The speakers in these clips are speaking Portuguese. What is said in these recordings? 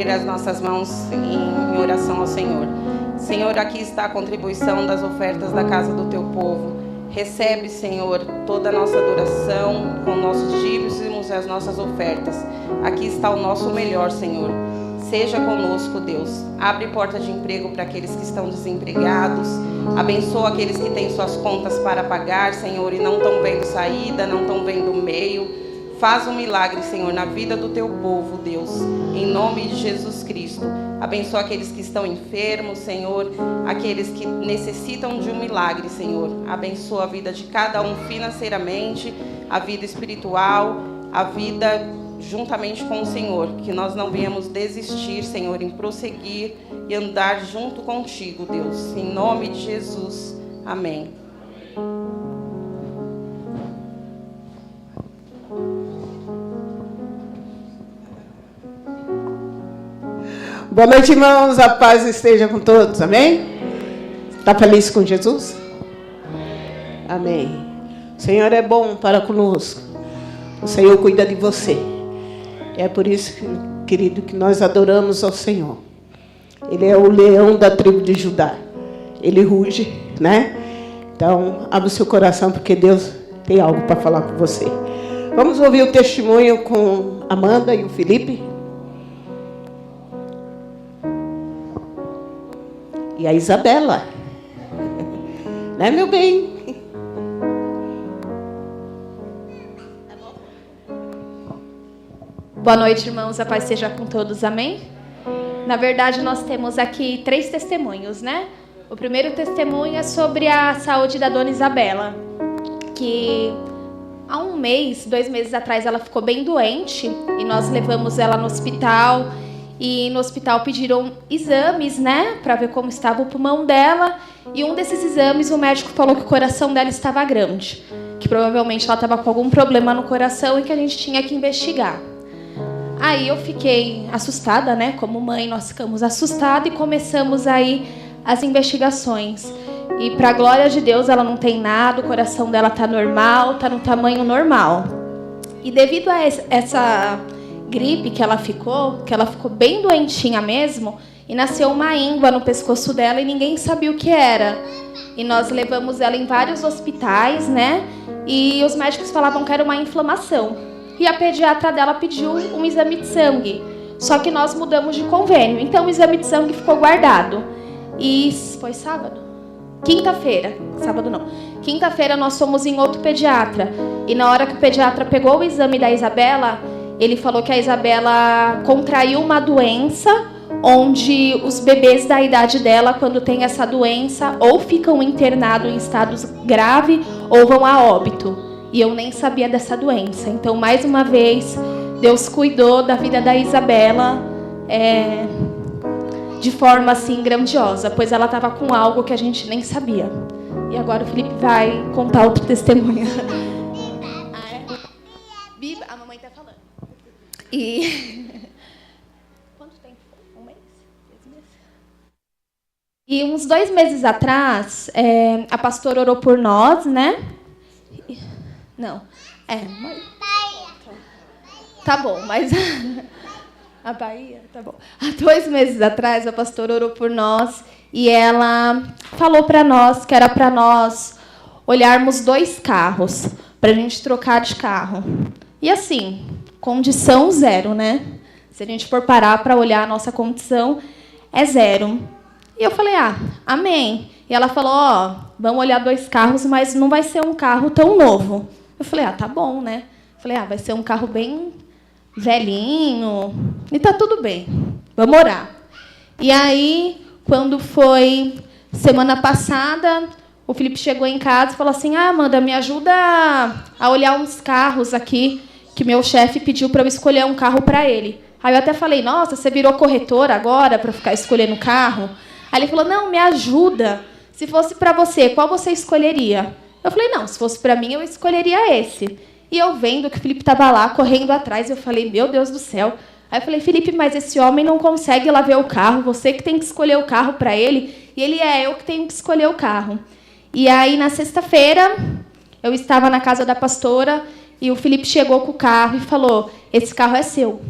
erguer as nossas mãos em oração ao Senhor. Senhor, aqui está a contribuição das ofertas da casa do teu povo. Recebe, Senhor, toda a nossa adoração com nossos dízimos e as nossas ofertas. Aqui está o nosso melhor, Senhor. Seja conosco, Deus. Abre porta de emprego para aqueles que estão desempregados. Abençoa aqueles que têm suas contas para pagar, Senhor, e não estão vendo saída, não estão vendo meio. Faz um milagre, Senhor, na vida do teu povo, Deus. Em nome de Jesus Cristo. Abençoa aqueles que estão enfermos, Senhor. Aqueles que necessitam de um milagre, Senhor. Abençoa a vida de cada um financeiramente, a vida espiritual, a vida juntamente com o Senhor, que nós não venhamos desistir, Senhor, em prosseguir e andar junto contigo, Deus, em nome de Jesus, amém. Boa noite, irmãos, a paz esteja com todos, amém? Está feliz com Jesus? Amém. O Senhor é bom para conosco, o Senhor cuida de você. É por isso, querido, que nós adoramos ao Senhor. Ele é o leão da tribo de Judá. Ele ruge, né? Então, abre o seu coração, porque Deus tem algo para falar com você. Vamos ouvir o testemunho com Amanda e o Felipe. E a Isabela. Né, meu bem? Boa noite, irmãos. A paz seja com todos. Amém? Na verdade, nós temos aqui 3 testemunhos, né? O primeiro testemunho é sobre a saúde da dona Isabela, que há 1 mês, 2 meses atrás, ela ficou bem doente e nós levamos ela no hospital. E no hospital pediram exames, né? Para ver como estava o pulmão dela. E um desses exames, o médico falou que o coração dela estava grande, que provavelmente ela estava com algum problema no coração e que a gente tinha que investigar. Aí eu fiquei assustada, né? Como mãe, nós ficamos assustadas e começamos aí as investigações. E para a glória de Deus, ela não tem nada, o coração dela está normal, está no tamanho normal. E devido a essa gripe que ela ficou bem doentinha mesmo, e nasceu uma íngua no pescoço dela e ninguém sabia o que era. E nós levamos ela em vários hospitais, né? E os médicos falavam que era uma inflamação. E a pediatra dela pediu um exame de sangue. Só que nós mudamos de convênio. Então o exame de sangue ficou guardado. E foi sábado? Quinta-feira. Sábado não. Quinta-feira nós fomos em outro pediatra. E na hora que o pediatra pegou o exame da Isabela, ele falou que a Isabela contraiu uma doença onde os bebês da idade dela, quando tem essa doença, ou ficam internados em estados graves ou vão a óbito. E eu nem sabia dessa doença. Então, mais uma vez, Deus cuidou da vida da Isabela de forma assim grandiosa, pois ela estava com algo que a gente nem sabia. E agora o Felipe vai contar outro testemunho. Biba, a mamãe está falando. E quanto tempo? 1 mês? 2 meses? E uns 2 meses atrás, a pastora orou por nós, né? Não. Mas... Tá bom, mas... A Bahia? Tá bom. Há 2 meses atrás, a pastora orou por nós e ela falou para nós que era para nós olharmos 2 carros, para a gente trocar de carro. E assim, condição 0, né? Se a gente for parar para olhar a nossa condição, é 0. E eu falei, amém. E ela falou, vamos olhar 2 carros, mas não vai ser um carro tão novo. Eu falei, tá bom, né? Falei, vai ser um carro bem velhinho. E tá tudo bem. Vamos orar. E aí, quando foi semana passada, o Felipe chegou em casa e falou assim, Amanda, me ajuda a olhar uns carros aqui, que meu chefe pediu para eu escolher um carro para ele. Aí eu até falei, nossa, você virou corretora agora para ficar escolhendo carro? Aí ele falou, não, me ajuda. Se fosse para você, qual você escolheria? Eu falei, não, se fosse para mim, eu escolheria esse. E eu vendo que o Felipe estava lá, correndo atrás, eu falei, meu Deus do céu. Aí eu falei, Felipe, mas esse homem não consegue lá ver o carro, você que tem que escolher o carro para ele. E ele, eu que tenho que escolher o carro. E aí, na sexta-feira, eu estava na casa da pastora, e o Felipe chegou com o carro e falou, esse carro é seu.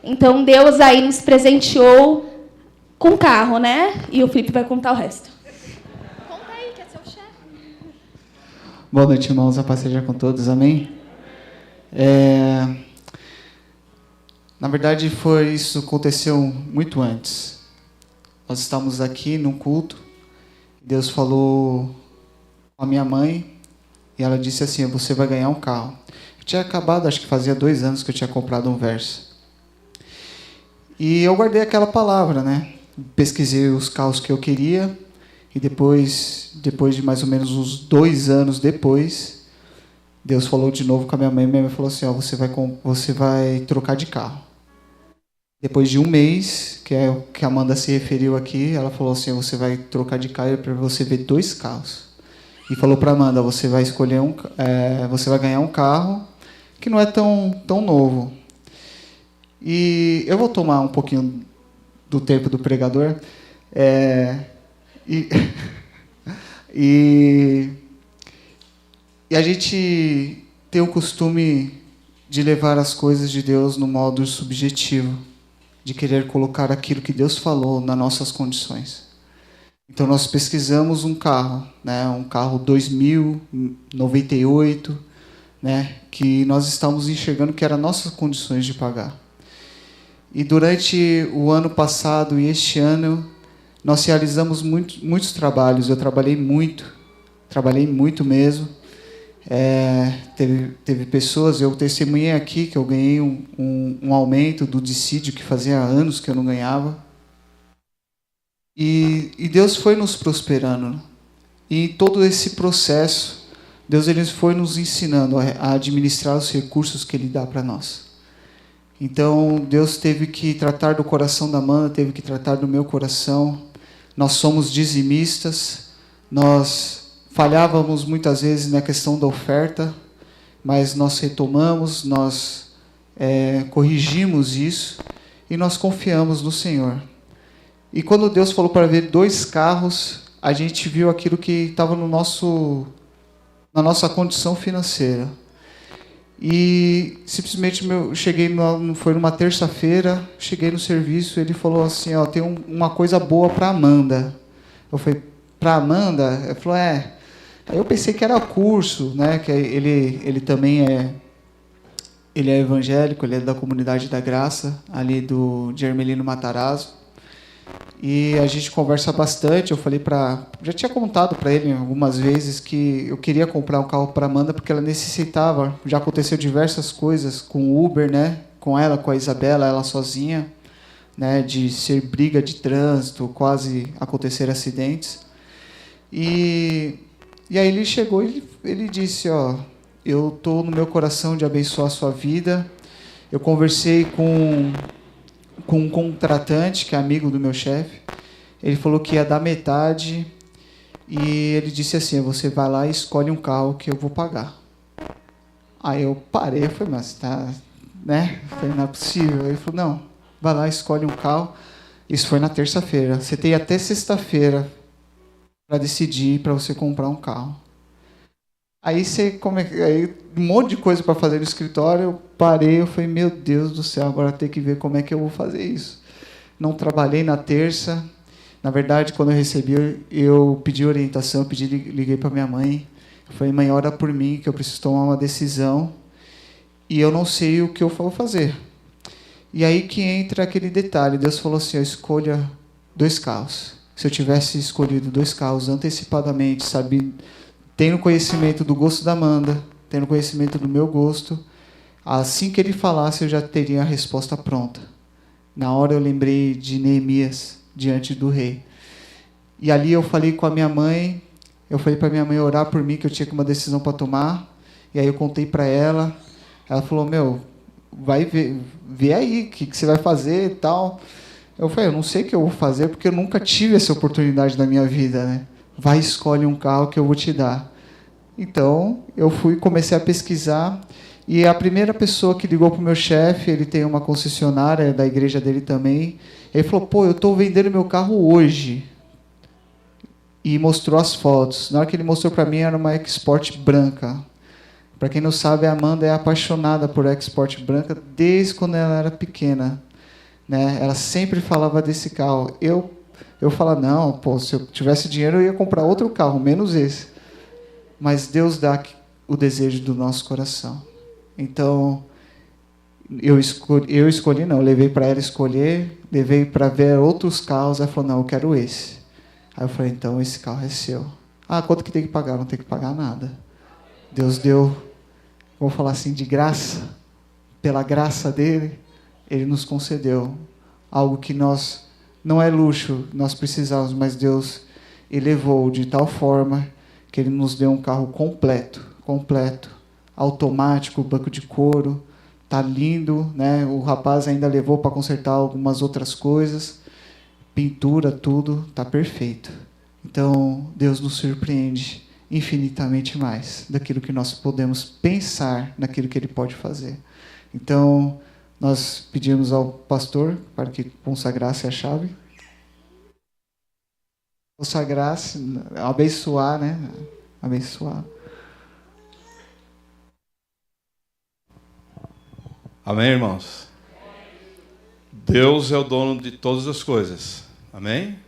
Então, Deus aí nos presenteou com carro, né? E o Felipe vai contar o resto. Conta aí, que é seu chefe. Boa noite, irmãos. A paz seja com todos. Amém? Na verdade, isso aconteceu muito antes. Nós estávamos aqui num culto. Deus falou com a minha mãe e ela disse assim: você vai ganhar um carro. Eu tinha acabado, acho que fazia 2 anos que eu tinha comprado um Versa. E eu guardei aquela palavra, né? Pesquisei os carros que eu queria e depois de mais ou menos uns 2 anos depois, Deus falou de novo com a minha mãe. Minha mãe falou assim: você vai trocar de carro. Depois de 1 mês, que é o que a Amanda se referiu aqui, ela falou assim: você vai trocar de carro para você ver 2 carros. E falou para Amanda: você vai escolher você vai ganhar um carro que não é tão novo. E eu vou tomar um pouquinho do tempo do pregador. E a gente tem o costume de levar as coisas de Deus no modo subjetivo, de querer colocar aquilo que Deus falou nas nossas condições. Então nós pesquisamos um carro, né, um carro 2098, né, que nós estávamos enxergando que eram nossas condições de pagar. E durante o ano passado e este ano, nós realizamos muitos trabalhos. Eu trabalhei muito mesmo. Teve pessoas, eu testemunhei aqui que eu ganhei um aumento do dissídio que fazia anos que eu não ganhava. E Deus foi nos prosperando. E em todo esse processo, Deus ele foi nos ensinando a administrar os recursos que Ele dá para nós. Então, Deus teve que tratar do coração da Amanda, teve que tratar do meu coração. Nós somos dizimistas, nós falhávamos muitas vezes na questão da oferta, mas nós retomamos, nós corrigimos isso e nós confiamos no Senhor. E quando Deus falou para ver 2 carros, a gente viu aquilo que estava na nossa condição financeira. E simplesmente foi numa terça-feira, cheguei no serviço, ele falou assim: tem uma coisa boa para Amanda. Eu falei: para Amanda? Ele falou: Aí eu pensei que era curso, né? Que ele também ele é evangélico, ele é da Comunidade da Graça, ali de Hermelino Matarazzo. E a gente conversa bastante. Eu falei já tinha contado para ele algumas vezes que eu queria comprar um carro para Amanda porque ela necessitava. Já aconteceu diversas coisas com o Uber, né? Com ela, com a Isabela, ela sozinha, né? De ser briga de trânsito, quase acontecer acidentes. E aí ele chegou e ele disse: eu estou no meu coração de abençoar a sua vida. Eu conversei com um contratante, que é amigo do meu chefe. Ele falou que ia dar metade. E ele disse assim: você vai lá e escolhe um carro que eu vou pagar. Aí eu parei, eu falei: mas tá, né? Eu falei: não é possível. Ele falou: não, vai lá e escolhe um carro. Isso foi na terça-feira. Você tem até sexta-feira para decidir, para você comprar um carro. Aí aí um monte de coisa para fazer no escritório. Eu parei, eu falei: meu Deus do céu, agora tem que ver como é que eu vou fazer isso. Não trabalhei na terça. Na verdade, quando eu recebi, eu pedi orientação, liguei para minha mãe. Eu falei: mãe, ora por mim, que eu preciso tomar uma decisão e eu não sei o que eu vou fazer. E aí que entra aquele detalhe. Deus falou assim: escolha 2 carros. Se eu tivesse escolhido 2 carros antecipadamente, tendo conhecimento do gosto da Amanda, tendo conhecimento do meu gosto, assim que ele falasse, eu já teria a resposta pronta. Na hora eu lembrei de Neemias diante do rei. E ali eu falei com a minha mãe, eu falei para minha mãe orar por mim, que eu tinha uma decisão para tomar. E aí eu contei para ela. Ela falou: vai ver aí o que você vai fazer e tal. Eu falei: eu não sei o que eu vou fazer, porque eu nunca tive essa oportunidade na minha vida, né? Vai, escolhe um carro que eu vou te dar. Então, eu comecei a pesquisar, e a primeira pessoa que ligou para o meu chefe, ele tem uma concessionária da igreja dele também, ele falou: eu estou vendendo meu carro hoje. E mostrou as fotos. Na hora que ele mostrou para mim, era uma EcoSport branca. Para quem não sabe, a Amanda é apaixonada por EcoSport branca desde quando ela era pequena. né? Ela sempre falava desse carro. Eu falava, não, pô, se eu tivesse dinheiro eu ia comprar outro carro, menos esse. Mas Deus dá o desejo do nosso coração. Então, eu escolhi não, eu levei para ela escolher, levei para ver outros carros, ela falou, não, eu quero esse. Aí eu falei, então esse carro é seu. Ah, quanto que tem que pagar? Não tem que pagar nada. Deus deu, vou falar assim, de graça, pela graça dele, ele nos concedeu algo que nós, não é luxo, nós precisamos, mas Deus elevou de tal forma que ele nos deu um carro completo, automático, banco de couro, tá lindo, né? O rapaz ainda levou para consertar algumas outras coisas, pintura, tudo, tá perfeito. Então, Deus nos surpreende infinitamente mais daquilo que nós podemos pensar, naquilo que ele pode fazer. Então, nós pedimos ao pastor para que consagrasse a chave. Consagrasse, abençoar, né? Abençoar. Amém, irmãos? Deus é o dono de todas as coisas. Amém?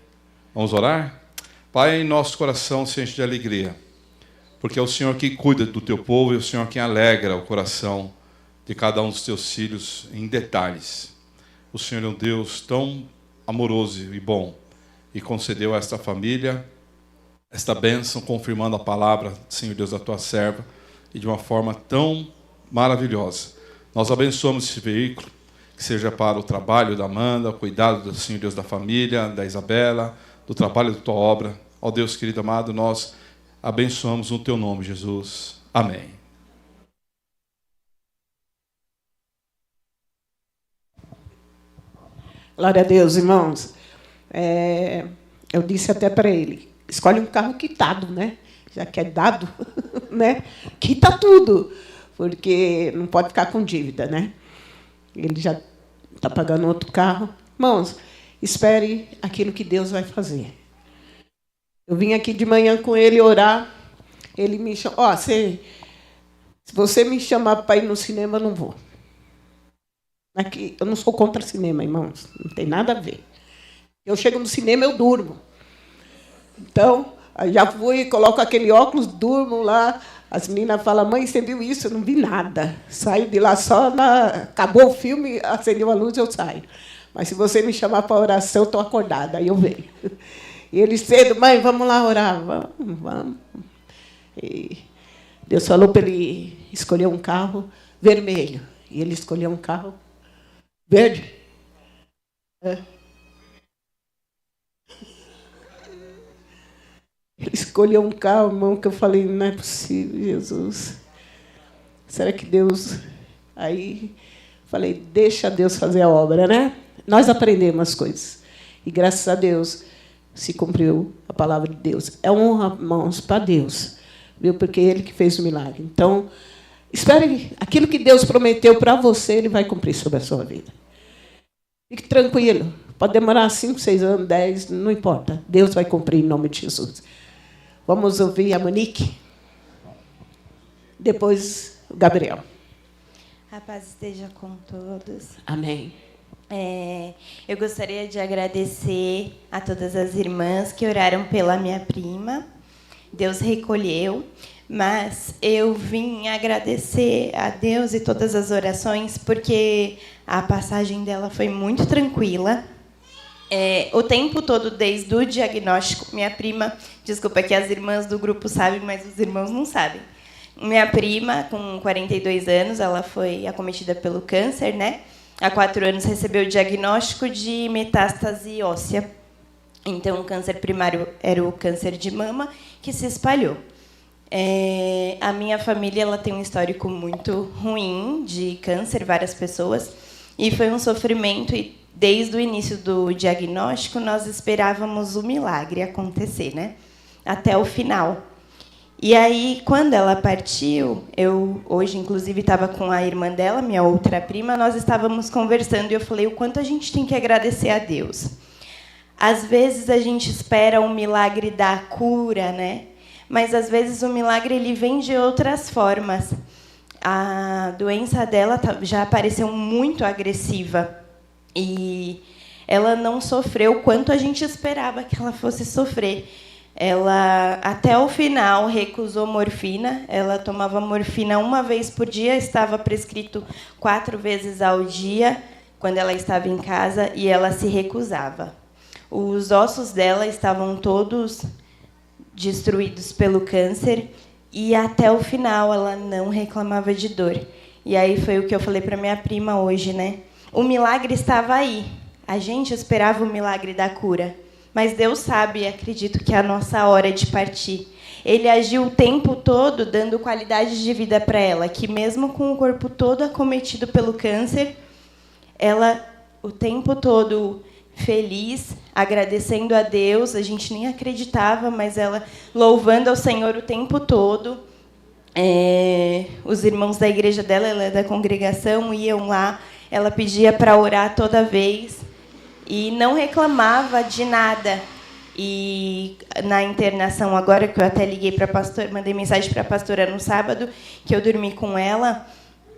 Vamos orar? Pai, em nosso coração se enche de alegria, porque é o Senhor que cuida do teu povo e é o Senhor que alegra o coração de cada um dos teus filhos em detalhes. O Senhor é um Deus tão amoroso e bom e concedeu a esta família esta bênção, confirmando a palavra, Senhor Deus, da tua serva, e de uma forma tão maravilhosa. Nós abençoamos esse veículo, que seja para o trabalho da Amanda, o cuidado do Senhor Deus da família, da Isabela, do trabalho da tua obra. Ó Deus querido amado, nós abençoamos no teu nome, Jesus. Amém. Glória a Deus, irmãos. Eu disse até para ele, escolhe um carro quitado, né? Já que é dado, né? Quita tudo, porque não pode ficar com dívida, né? Ele já está pagando outro carro. Irmãos, espere aquilo que Deus vai fazer. Eu vim aqui de manhã com ele orar. Ele me chamou. Se você me chamar para ir no cinema, eu não vou. Aqui, eu não sou contra cinema, irmãos. Não tem nada a ver. Eu chego no cinema, eu durmo. Então, já fui, coloco aquele óculos, durmo lá. As meninas falam, mãe, você viu isso? Eu não vi nada. Saio de lá só acabou o filme, acendeu a luz, eu saio. Mas se você me chamar para oração, eu estou acordada, aí eu venho. E ele cedo, mãe, vamos lá orar. Vamos. E Deus falou para ele escolher um carro vermelho. E ele escolheu um carro verde. Ele escolheu um carro, irmão, que eu falei, não é possível, Jesus. Será que Deus... Aí, falei, deixa Deus fazer a obra, né? Nós aprendemos as coisas. E, graças a Deus, se cumpriu a palavra de Deus. É honra, irmãos, para Deus. Viu? Porque é Ele que fez o milagre. Então, espere, aquilo que Deus prometeu para você, Ele vai cumprir sobre a sua vida. Fique tranquilo. Pode demorar 5, 6 anos, 10, não importa. Deus vai cumprir em nome de Jesus. Vamos ouvir a Monique. Depois, o Gabriel. A paz esteja com todos. Amém. Eu gostaria de agradecer a todas as irmãs que oraram pela minha prima. Deus recolheu, mas eu vim agradecer a Deus e todas as orações, porque a passagem dela foi muito tranquila. O tempo todo, desde o diagnóstico, minha prima, desculpa que as irmãs do grupo sabem, mas os irmãos não sabem. Minha prima, com 42 anos, ela foi acometida pelo câncer, né? Há 4 anos recebeu o diagnóstico de metástase óssea. Então, o câncer primário era o câncer de mama, que se espalhou. A minha família ela tem um histórico muito ruim de câncer, várias pessoas, e foi um sofrimento, e desde o início do diagnóstico, nós esperávamos o milagre acontecer, né? Até o final. E aí, quando ela partiu, eu hoje, inclusive, estava com a irmã dela, minha outra prima, nós estávamos conversando e eu falei o quanto a gente tem que agradecer a Deus. Às vezes a gente espera um milagre da cura, né? Mas às vezes o milagre ele vem de outras formas. A doença dela já apareceu muito agressiva. E ela não sofreu quanto a gente esperava que ela fosse sofrer. Ela, até o final, recusou morfina. Ela tomava morfina uma vez por dia, estava prescrito 4 vezes ao dia, quando ela estava em casa, e ela se recusava. Os ossos dela estavam todos destruídos pelo câncer, e até o final ela não reclamava de dor. E aí foi o que eu falei para minha prima hoje, né? O milagre estava aí. A gente esperava o milagre da cura. Mas Deus sabe, e acredito que é a nossa hora de partir. Ele agiu o tempo todo dando qualidade de vida para ela, que mesmo com o corpo todo acometido pelo câncer, ela o tempo todo feliz, agradecendo a Deus. A gente nem acreditava, mas ela louvando ao Senhor o tempo todo. Os irmãos da igreja dela, ela é da congregação, iam lá, ela pedia para orar toda vez. E não reclamava de nada. E na internação agora, que eu até liguei para a pastora, mandei mensagem para a pastora no sábado, que eu dormi com ela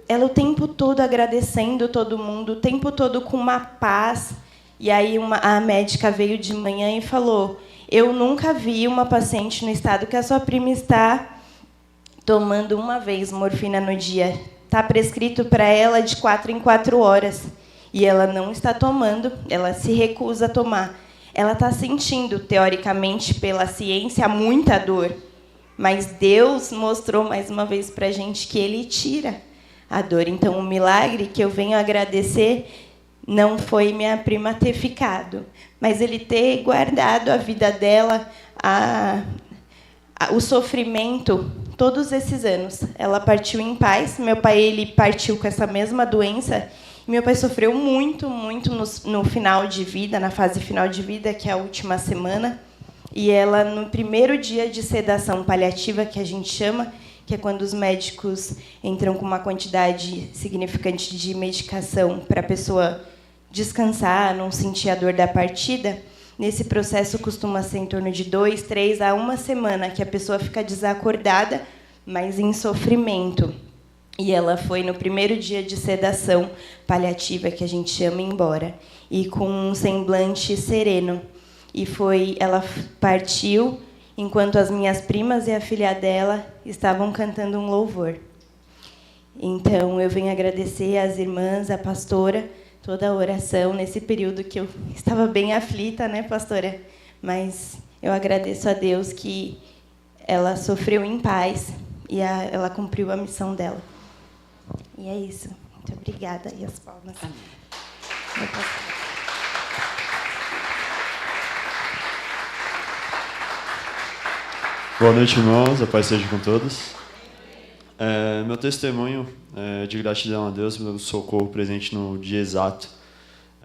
o tempo todo agradecendo todo mundo, o tempo todo com uma paz. E aí a médica veio de manhã e falou: eu nunca vi uma paciente no estado que a sua prima está tomando uma vez morfina no dia. Está prescrito para ela de 4 em 4 horas. E ela não está tomando, ela se recusa a tomar. Ela está sentindo, teoricamente, pela ciência, muita dor. Mas Deus mostrou mais uma vez para a gente que Ele tira a dor. Então, o milagre que eu venho agradecer não foi minha prima ter ficado, mas Ele ter guardado a vida dela, o sofrimento, todos esses anos. Ela partiu em paz. Meu pai, ele partiu com essa mesma doença. Meu pai sofreu muito, muito no final de vida, na fase final de vida, que é a última semana. E ela, no primeiro dia de sedação paliativa, que a gente chama, que é quando os médicos entram com uma quantidade significante de medicação para a pessoa descansar, não sentir a dor da partida, nesse processo costuma ser em torno de 2, 3 a 1 semana que a pessoa fica desacordada, mas em sofrimento. E ela foi no primeiro dia de sedação paliativa, que a gente chama, embora, e com um semblante sereno. E ela partiu enquanto as minhas primas e a filha dela estavam cantando um louvor. Então, eu venho agradecer às irmãs, à pastora, toda a oração nesse período que eu estava bem aflita, né, pastora? Mas eu agradeço a Deus que ela sofreu em paz e ela cumpriu a missão dela. E é isso. Muito obrigada. E as palmas. Boa noite, irmãos. A paz seja com todos. Meu testemunho é de gratidão a Deus pelo socorro presente no dia exato.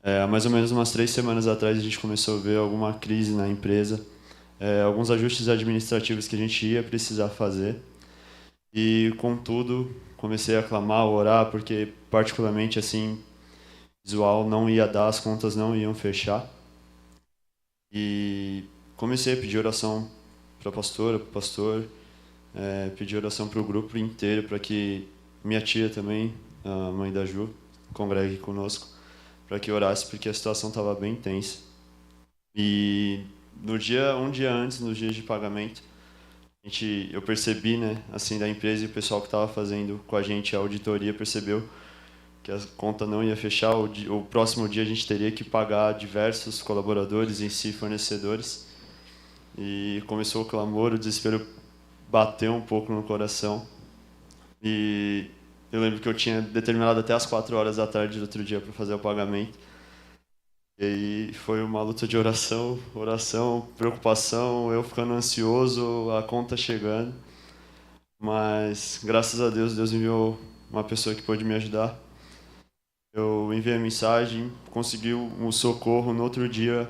Há mais ou menos umas 3 semanas atrás, a gente começou a ver alguma crise na empresa, alguns ajustes administrativos que a gente ia precisar fazer. E, contudo, comecei a clamar, a orar, porque, particularmente, assim, visual não ia dar, as contas não iam fechar. E comecei a pedir oração para a pastora, para o pastor, pedir oração para o grupo inteiro, para que minha tia também, a mãe da Ju, congregue conosco, para que orasse, porque a situação estava bem tensa. E um dia antes, nos dias de pagamento, eu percebi, né, assim, da empresa, e o pessoal que estava fazendo com a gente a auditoria percebeu que a conta não ia fechar. O próximo dia a gente teria que pagar diversos colaboradores, em si fornecedores. E começou o clamor, o desespero bateu um pouco no coração. E eu lembro que eu tinha determinado até as 4 horas da tarde do outro dia para fazer o pagamento. E aí foi uma luta de oração, preocupação, eu ficando ansioso, a conta chegando. Mas, graças a Deus, Deus enviou uma pessoa que pôde me ajudar. Eu enviei a mensagem, consegui um socorro. No outro dia,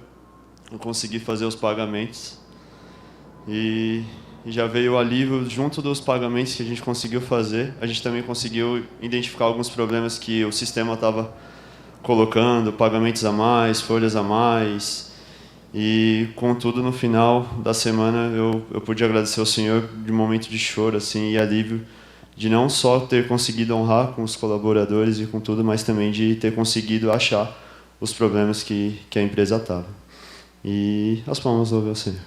eu consegui fazer os pagamentos. E já veio o alívio junto dos pagamentos que a gente conseguiu fazer. A gente também conseguiu identificar alguns problemas que o sistema estava colocando, pagamentos a mais, folhas a mais. E, contudo, no final da semana, eu pude agradecer ao Senhor de um momento de choro assim, e alívio, de não só ter conseguido honrar com os colaboradores e com tudo, mas também de ter conseguido achar os problemas que a empresa estava. E as palmas louvem ao Senhor.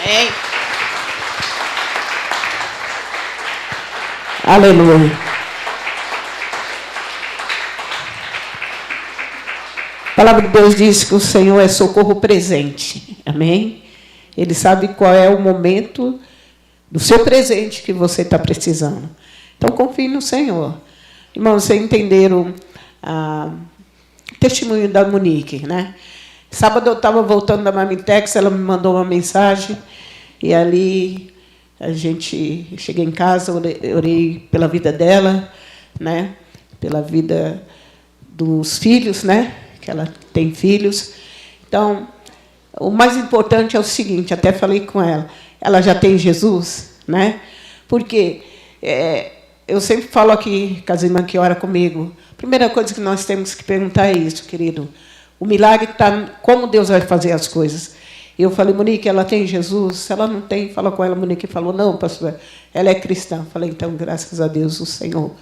Amém. Aleluia. A palavra de Deus diz que o Senhor é socorro presente. Amém? Ele sabe qual é o momento do seu presente que você está precisando. Então, confie no Senhor. Irmãos, vocês entenderam o testemunho da Monique, né? Sábado eu estava voltando da Mamitex, ela me mandou uma mensagem, e ali cheguei em casa, orei pela vida dela, né? Pela vida dos filhos, né? Que ela tem filhos. Então, o mais importante é o seguinte, até falei com ela já tem Jesus, né? Porque eu sempre falo aqui, com as irmãs que ora comigo, a primeira coisa que nós temos que perguntar é isso, querido. O milagre está como Deus vai fazer as coisas. Eu falei, Monique, ela tem Jesus? Se ela não tem, fala com ela. Monique falou, não, pastor, ela é cristã. Falei, então, graças a Deus, o Senhor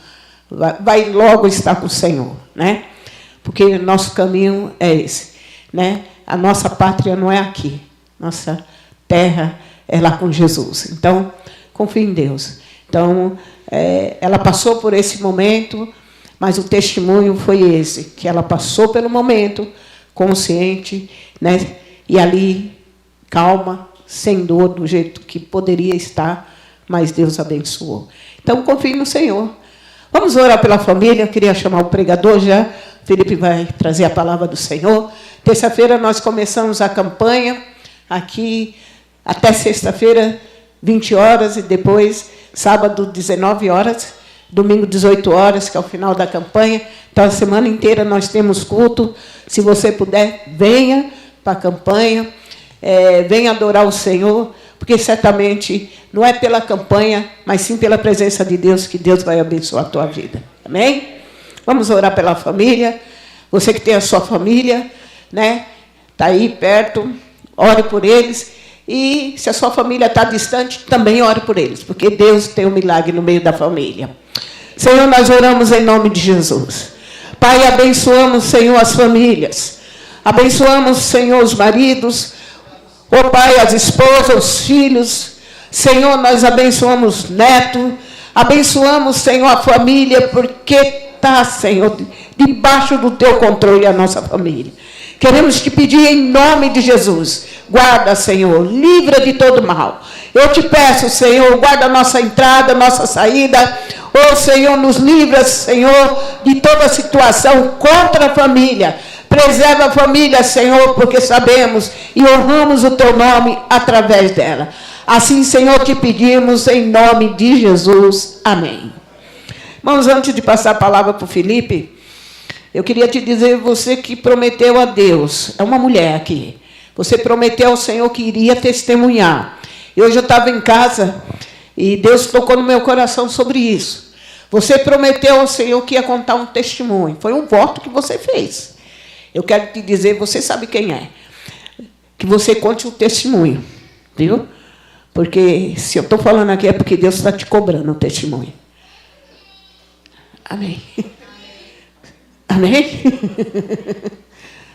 vai logo estar com o Senhor, né? Porque nosso caminho é esse, né? A nossa pátria não é aqui. Nossa terra é lá com Jesus. Então, confie em Deus. Então, ela passou por esse momento, mas o testemunho foi esse, que ela passou pelo momento, consciente, né? E ali, calma, sem dor, do jeito que poderia estar, mas Deus abençoou. Então, confie no Senhor. Vamos orar pela família. Eu queria chamar o pregador já. Felipe vai trazer a palavra do Senhor. Terça-feira nós começamos a campanha aqui até sexta-feira, 20 horas, e depois, sábado, 19 horas, domingo, 18 horas, que é o final da campanha. Então, a semana inteira nós temos culto. Se você puder, venha para a campanha, venha adorar o Senhor, porque certamente não é pela campanha, mas sim pela presença de Deus, que Deus vai abençoar a tua vida. Amém? Vamos orar pela família. Você que tem a sua família, né? Está aí perto, ore por eles. E se a sua família está distante, também ore por eles, porque Deus tem um milagre no meio da família. Senhor, nós oramos em nome de Jesus. Pai, abençoamos, Senhor, as famílias. Abençoamos, Senhor, os maridos. Ó Pai, as esposas, os filhos. Senhor, nós abençoamos neto. Abençoamos, Senhor, a família, porque está, Senhor, debaixo do teu controle a nossa família. Queremos te pedir em nome de Jesus. Guarda, Senhor, livra de todo mal. Eu te peço, Senhor, guarda a nossa entrada, a nossa saída. Ô, Senhor, nos livra, Senhor, de toda situação contra a família. Preserva a família, Senhor, porque sabemos e honramos o teu nome através dela. Assim, Senhor, te pedimos em nome de Jesus. Amém. Irmãos, antes de passar a palavra para o Felipe, eu queria te dizer, você que prometeu a Deus, é uma mulher aqui, você prometeu ao Senhor que iria testemunhar. E hoje eu estava em casa e Deus tocou no meu coração sobre isso. Você prometeu ao Senhor que ia contar um testemunho. Foi um voto que você fez. Eu quero te dizer, você sabe quem é, que você conte um testemunho, viu? Porque se eu estou falando aqui é porque Deus está te cobrando um testemunho. Amém. Amém?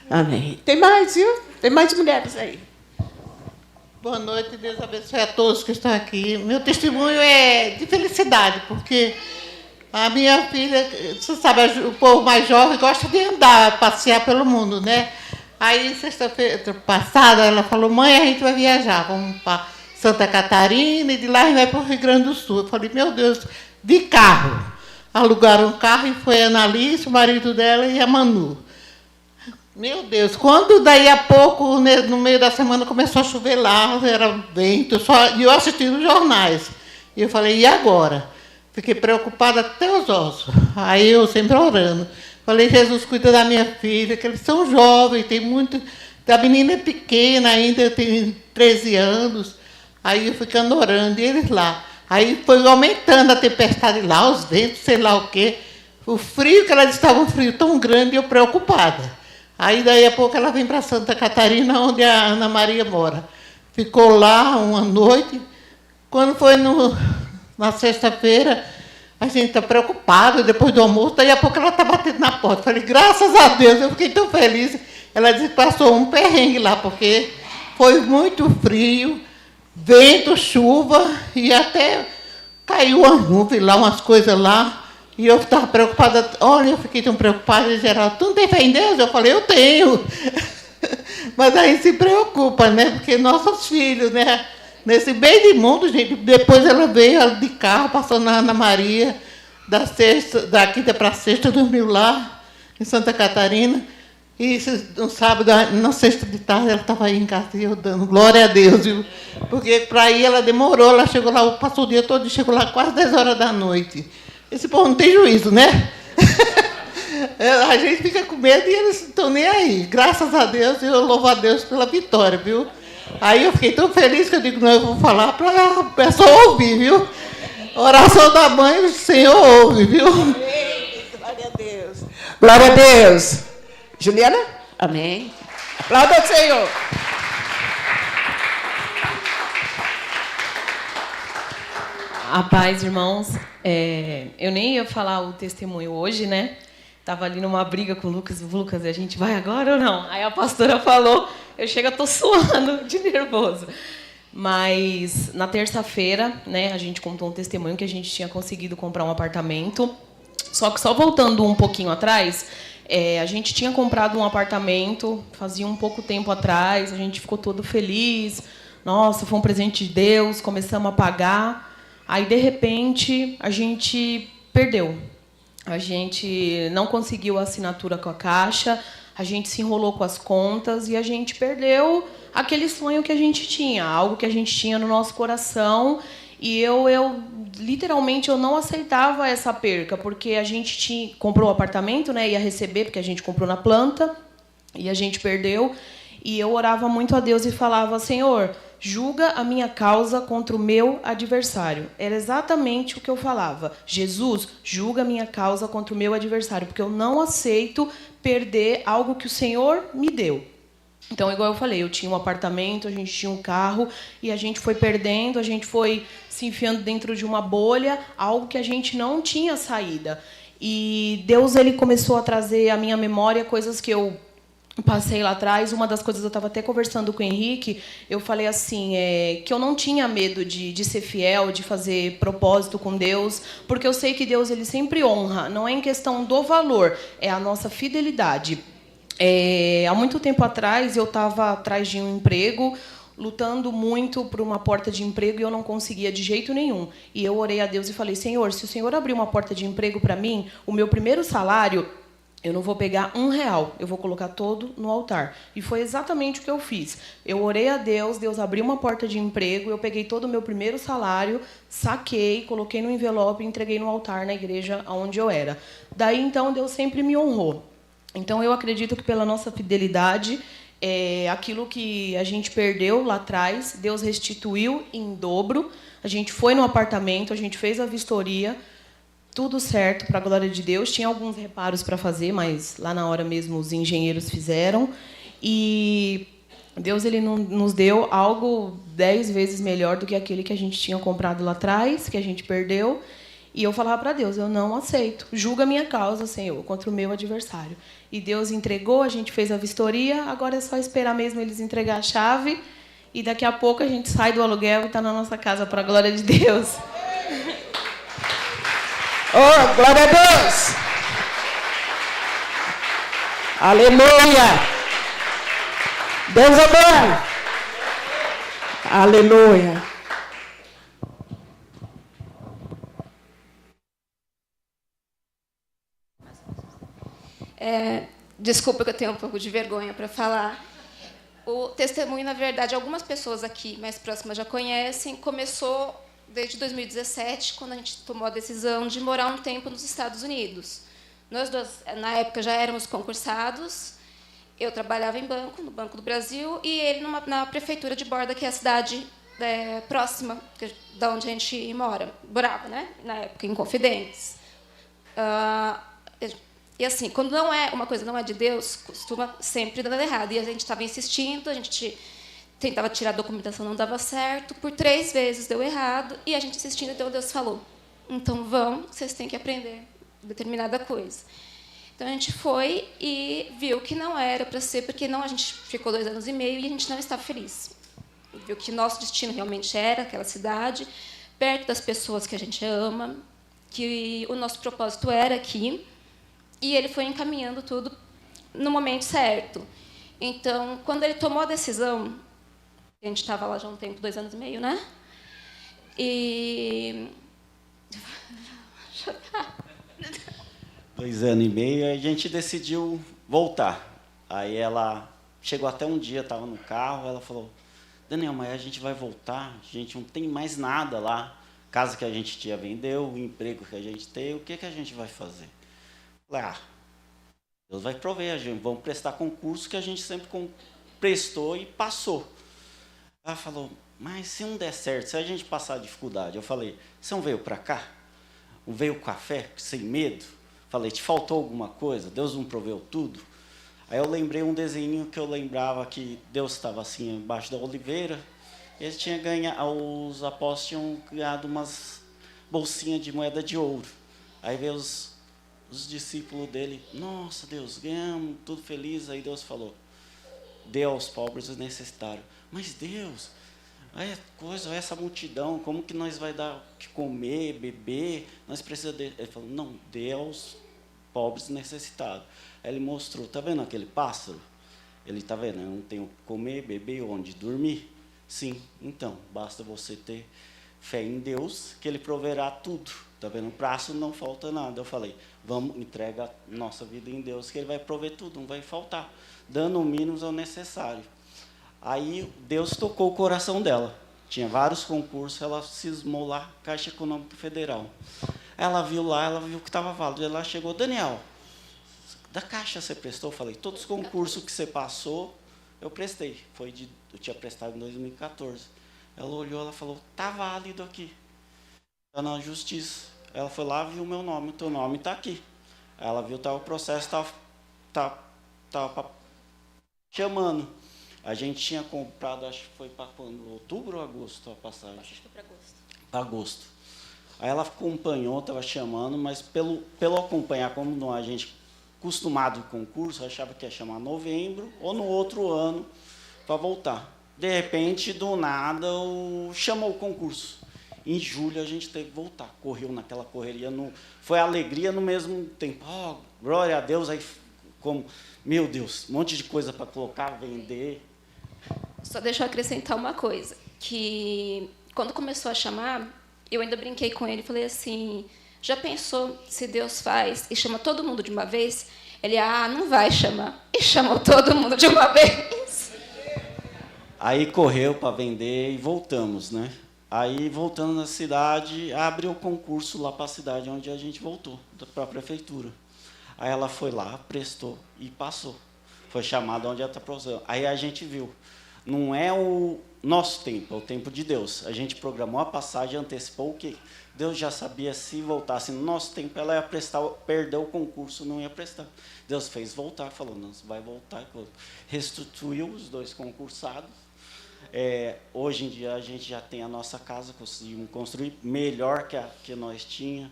Amém. Tem mais, viu? Tem mais mulheres aí. Boa noite, Deus abençoe a todos que estão aqui. Meu testemunho é de felicidade, porque a minha filha, você sabe, o povo mais jovem gosta de andar, passear pelo mundo, né? Aí, sexta-feira passada, ela falou, mãe, a gente vai viajar, vamos para Santa Catarina, e de lá a gente vai para o Rio Grande do Sul. Eu falei, meu Deus, de carro. Alugaram um carro e foi a Analice, o marido dela, e a Manu. Meu Deus, quando daí a pouco, no meio da semana, começou a chover lá, era vento, e eu assistindo os jornais. E eu falei, e agora? Fiquei preocupada até os ossos. Aí eu sempre orando. Falei, Jesus, cuida da minha filha, que eles são jovens, tem muito... A menina é pequena ainda, tem 13 anos. Aí eu ficando orando, e eles lá. Aí foi aumentando a tempestade lá, os ventos, sei lá o quê. O frio, que ela estava um frio tão grande, e eu preocupada. Aí, daí a pouco, ela vem para Santa Catarina, onde a Ana Maria mora. Ficou lá uma noite. Quando foi na sexta-feira, A gente está preocupado depois do almoço, daí a pouco ela está batendo na porta. Falei, graças a Deus, eu fiquei tão feliz. Ela disse que passou um perrengue lá, porque foi muito frio, vento, chuva, e até caiu uma nuvem lá, umas coisas lá. E eu estava preocupada. Olha, eu fiquei tão preocupada. E Geraldo, tu não tem fé em Deus? Eu falei, eu tenho. Mas aí se preocupa, né? Porque nossos filhos, né? Nesse meio de mundo, gente, depois ela veio de carro, passou na Ana Maria, da quinta para sexta, dormiu lá, em Santa Catarina. E no sábado, na sexta de tarde, ela estava aí em casa e eu dando glória a Deus, viu? Porque para ir ela demorou, ela chegou lá, passou o dia todo e chegou lá quase 10 horas da noite. Esse povo não tem juízo, né? A gente fica com medo e eles não estão nem aí. Graças a Deus, eu louvo a Deus pela vitória, viu? Aí eu fiquei tão feliz que eu digo, não, eu vou falar para a pessoa ouvir, viu? Oração da mãe, o Senhor ouve, viu? Amém. Glória a Deus. Glória a Deus. Juliana? Amém. Aplauda o Senhor. A paz, irmãos. Eu nem ia falar o testemunho hoje, né? Estava ali numa briga com o Lucas. Lucas, a gente vai agora ou não? Aí a pastora falou, eu chego, estou suando de nervoso. Mas na terça-feira, né, a gente contou um testemunho que a gente tinha conseguido comprar um apartamento. Só que só voltando um pouquinho atrás, a gente tinha comprado um apartamento, fazia um pouco tempo atrás, a gente ficou todo feliz. Nossa, foi um presente de Deus, começamos a pagar. Aí, de repente, a gente perdeu. A gente não conseguiu a assinatura com a Caixa, a gente se enrolou com as contas e a gente perdeu aquele sonho que a gente tinha, algo que a gente tinha no nosso coração. E eu literalmente, eu não aceitava essa perca, porque a gente comprou o apartamento, né, ia receber, porque a gente comprou na planta, e a gente perdeu. E eu orava muito a Deus e falava, Senhor, julga a minha causa contra o meu adversário. Era exatamente o que eu falava. Jesus, julga a minha causa contra o meu adversário, porque eu não aceito perder algo que o Senhor me deu. Então, igual eu falei, eu tinha um apartamento, a gente tinha um carro, e a gente foi perdendo, a gente foi se enfiando dentro de uma bolha, algo que a gente não tinha saída. E Deus, ele começou a trazer à minha memória coisas que eu passei lá atrás. Uma das coisas, eu estava até conversando com o Henrique, eu falei assim, que eu não tinha medo de ser fiel, de fazer propósito com Deus, porque eu sei que Deus, ele sempre honra, não é em questão do valor, é a nossa fidelidade. Há muito tempo atrás, eu estava atrás de um emprego, lutando muito por uma porta de emprego, e eu não conseguia de jeito nenhum. E eu orei a Deus e falei, Senhor, se o Senhor abrir uma porta de emprego para mim, o meu primeiro salário, eu não vou pegar R$1, eu vou colocar todo no altar. E foi exatamente o que eu fiz. Eu orei a Deus, Deus abriu uma porta de emprego, eu peguei todo o meu primeiro salário, saquei, coloquei no envelope e entreguei no altar na igreja onde eu era. Daí, então, Deus sempre me honrou. Então, eu acredito que pela nossa fidelidade, aquilo que a gente perdeu lá atrás, Deus restituiu em dobro. A gente foi no apartamento, a gente fez a vistoria, tudo certo, para a glória de Deus. Tinha alguns reparos para fazer, mas lá na hora mesmo os engenheiros fizeram. E Deus, ele nos deu algo 10 vezes melhor do que aquele que a gente tinha comprado lá atrás, que a gente perdeu. E eu falava para Deus, eu não aceito. Julga a minha causa, Senhor, contra o meu adversário. E Deus entregou, a gente fez a vistoria, agora é só esperar mesmo eles entregar a chave. E daqui a pouco a gente sai do aluguel e está na nossa casa, para a glória de Deus. Oh, glória a Deus! Aleluia! Deus é bom! Aleluia! Desculpa que eu tenho um pouco de vergonha para falar. O testemunho, na verdade, algumas pessoas aqui mais próximas já conhecem, começou desde 2017, quando a gente tomou a decisão de morar um tempo nos Estados Unidos. Nós dois, na época, já éramos concursados. Eu trabalhava em banco, no Banco do Brasil, e ele na prefeitura de Borda, que é a cidade próxima da onde a gente morava, né? Na época, em Confidentes. E assim, quando uma coisa não é de Deus, costuma sempre dar errado. E a gente estava insistindo, a gente tentava tirar a documentação, não dava certo. Por 3 vezes deu errado, e a gente insistindo, então Deus falou, Então vão, vocês têm que aprender determinada coisa. Então a gente foi e viu que não era para ser, porque não, a gente ficou 2 anos e meio e a gente não estava feliz. Viu que nosso destino realmente era aquela cidade, perto das pessoas que a gente ama, que o nosso propósito era aqui, e ele foi encaminhando tudo no momento certo. Então, quando ele tomou a decisão, a gente estava lá já há um tempo, 2 anos e meio, né? E 2 anos e meio, a gente decidiu voltar. Aí ela chegou até um dia, estava no carro, ela falou, Daniel, mas a gente vai voltar, a gente não tem mais nada lá. Casa que a gente tinha vendeu, o emprego que a gente tem, o que a gente vai fazer? Falei, Deus vai prover, a gente vamos prestar concurso que a gente sempre prestou e passou. Ela falou, mas se não der certo, se a gente passar dificuldade, eu falei, você não veio para cá? Não veio com fé, sem medo? Falei, te faltou alguma coisa? Deus não proveu tudo? Aí eu lembrei um desenho que eu lembrava que Deus estava assim, embaixo da oliveira, eles tinham ganhado, os apóstolos tinham ganhado umas bolsinhas de moeda de ouro. Aí veio os discípulos dele, nossa Deus, ganhamos, tudo feliz. Aí Deus falou, dê aos pobres os necessitados. Mas Deus, essa multidão, como que nós vai dar o que comer, beber? Nós precisamos de... Ele falou, não, dê aos pobres necessitados. Aí ele mostrou, tá vendo aquele pássaro? Ele tá vendo, eu não tenho o que comer, beber, onde dormir? Sim, então, basta você ter fé em Deus, que Ele proverá tudo. Tá vendo? No prazo não falta nada. Eu falei, vamos, entrega nossa vida em Deus, que Ele vai prover tudo, não vai faltar. Dando o mínimo ao necessário. Aí Deus tocou o coração dela. Tinha vários concursos, ela cismou lá, Caixa Econômica Federal. Ela viu lá, ela viu que estava válido. Ela chegou, Daniel, da Caixa você prestou? Eu falei, todos os concursos que você passou, eu prestei. Eu tinha prestado em 2014. Ela olhou, ela falou, tá válido aqui. Está na justiça. Ela foi lá, viu o meu nome, o teu nome está aqui. Ela viu que o processo estava chamando. A gente tinha comprado, acho que foi para quando? Outubro ou agosto a passagem? Acho que foi para agosto. Para agosto. Aí ela acompanhou, estava chamando, mas pelo acompanhar, como não a gente acostumado com concurso, achava que ia chamar novembro ou no outro ano para voltar. De repente, do nada, chamou o concurso. Em julho a gente teve que voltar. Correu naquela correria, foi alegria no mesmo tempo. Oh, glória a Deus, aí como, meu Deus, um monte de coisa para colocar, vender. Só deixa eu acrescentar uma coisa, que quando começou a chamar, eu ainda brinquei com ele, falei assim, já pensou se Deus faz e chama todo mundo de uma vez? Ele, não vai chamar. E chamou todo mundo de uma vez. Aí correu para vender e voltamos, né? Aí, voltando na cidade, abriu o concurso lá para a cidade onde a gente voltou, para a prefeitura. Aí ela foi lá, prestou e passou. Foi chamada onde ela está profissão. Aí a gente viu. Não é o nosso tempo, é o tempo de Deus. A gente programou a passagem, antecipou o quê? Deus já sabia se voltasse no nosso tempo, ela ia prestar, perdeu o concurso, não ia prestar. Deus fez voltar, falou, não, você vai voltar. Restituiu os 2 concursados. Hoje em dia a gente já tem a nossa casa, conseguimos construir melhor que a que nós tínhamos.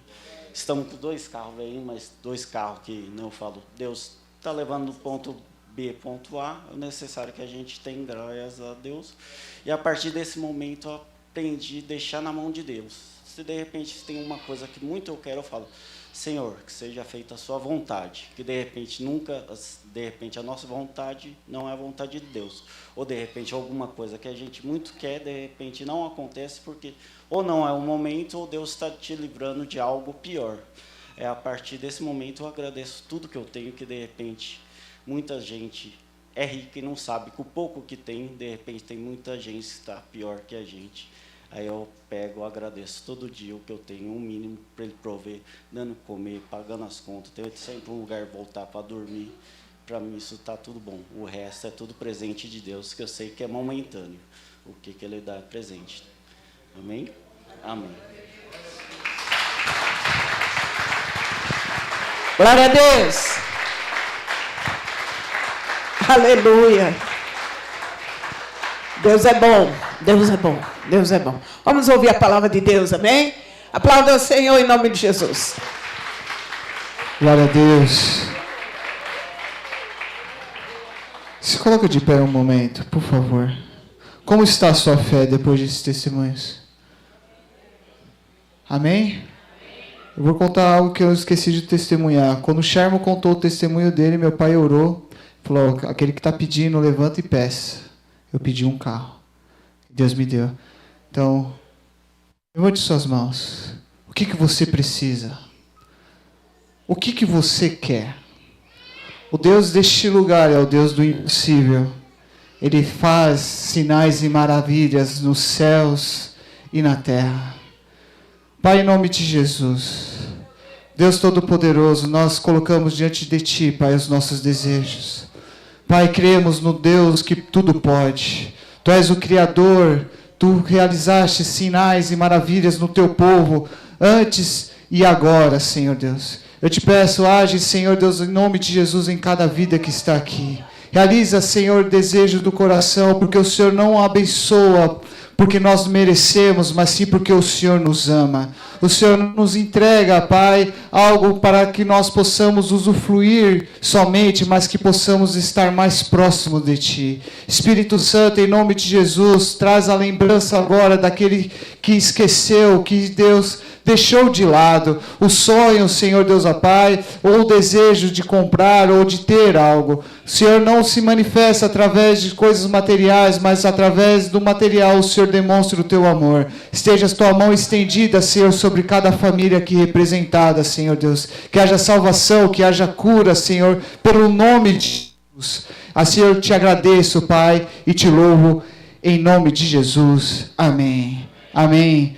Estamos com 2 carros aí, mas 2 carros que, não eu falo, Deus está levando do ponto B, ponto A, é o necessário que a gente tem, graças a Deus. E a partir desse momento eu aprendi a deixar na mão de Deus. Se de repente tem uma coisa que muito eu quero, eu falo, Senhor, que seja feita a sua vontade, que de repente a nossa vontade não é a vontade de Deus, ou de repente alguma coisa que a gente muito quer, de repente não acontece porque ou não é o momento, ou Deus está te livrando de algo pior. A partir desse momento eu agradeço tudo que eu tenho, que de repente muita gente é rica e não sabe que o pouco que tem, de repente tem muita gente que está pior que a gente. Aí eu pego, agradeço todo dia o que eu tenho, um mínimo para Ele prover, dando comer, pagando as contas, ter sempre um lugar voltar para dormir. Para mim isso está tudo bom. O resto é tudo presente de Deus, que eu sei que é momentâneo. O que Ele dá é presente. Amém? Amém. Glória a Deus. Aleluia. Deus é bom, Deus é bom, Deus é bom. Vamos ouvir a palavra de Deus, amém? Aplauda o Senhor em nome de Jesus. Glória a Deus. Se coloca de pé um momento, por favor. Como está a sua fé depois desses testemunhos? Amém? Eu vou contar algo que eu esqueci de testemunhar. Quando o Sherman contou o testemunho dele, meu pai orou. Falou, aquele que está pedindo, levanta e peça. Eu pedi um carro. Deus me deu. Então, levante suas mãos. O que você precisa? O que você quer? O Deus deste lugar é o Deus do impossível. Ele faz sinais e maravilhas nos céus e na terra. Pai, em nome de Jesus, Deus Todo-Poderoso, nós colocamos diante de Ti, Pai, os nossos desejos. Pai, cremos no Deus que tudo pode. Tu és o Criador, Tu realizaste sinais e maravilhas no Teu povo, antes e agora, Senhor Deus. Eu te peço, age, Senhor Deus, em nome de Jesus, em cada vida que está aqui. Realiza, Senhor, desejo do coração, porque o Senhor não abençoa porque nós merecemos, mas sim porque o Senhor nos ama. O Senhor nos entrega, Pai, algo para que nós possamos usufruir somente, mas que possamos estar mais próximo de Ti. Espírito Santo, em nome de Jesus, traz a lembrança agora daquele que esqueceu, que Deus deixou de lado o sonho, Senhor Deus, ó Pai, ou o desejo de comprar ou de ter algo. O Senhor não se manifesta através de coisas materiais, mas através do material o Senhor demonstra o Teu amor. Esteja a Tua mão estendida, Senhor, sobre cada família aqui representada, Senhor Deus. Que haja salvação, que haja cura, Senhor, pelo nome de Jesus. Assim eu te agradeço, Pai, e te louvo em nome de Jesus. Amém. Amém.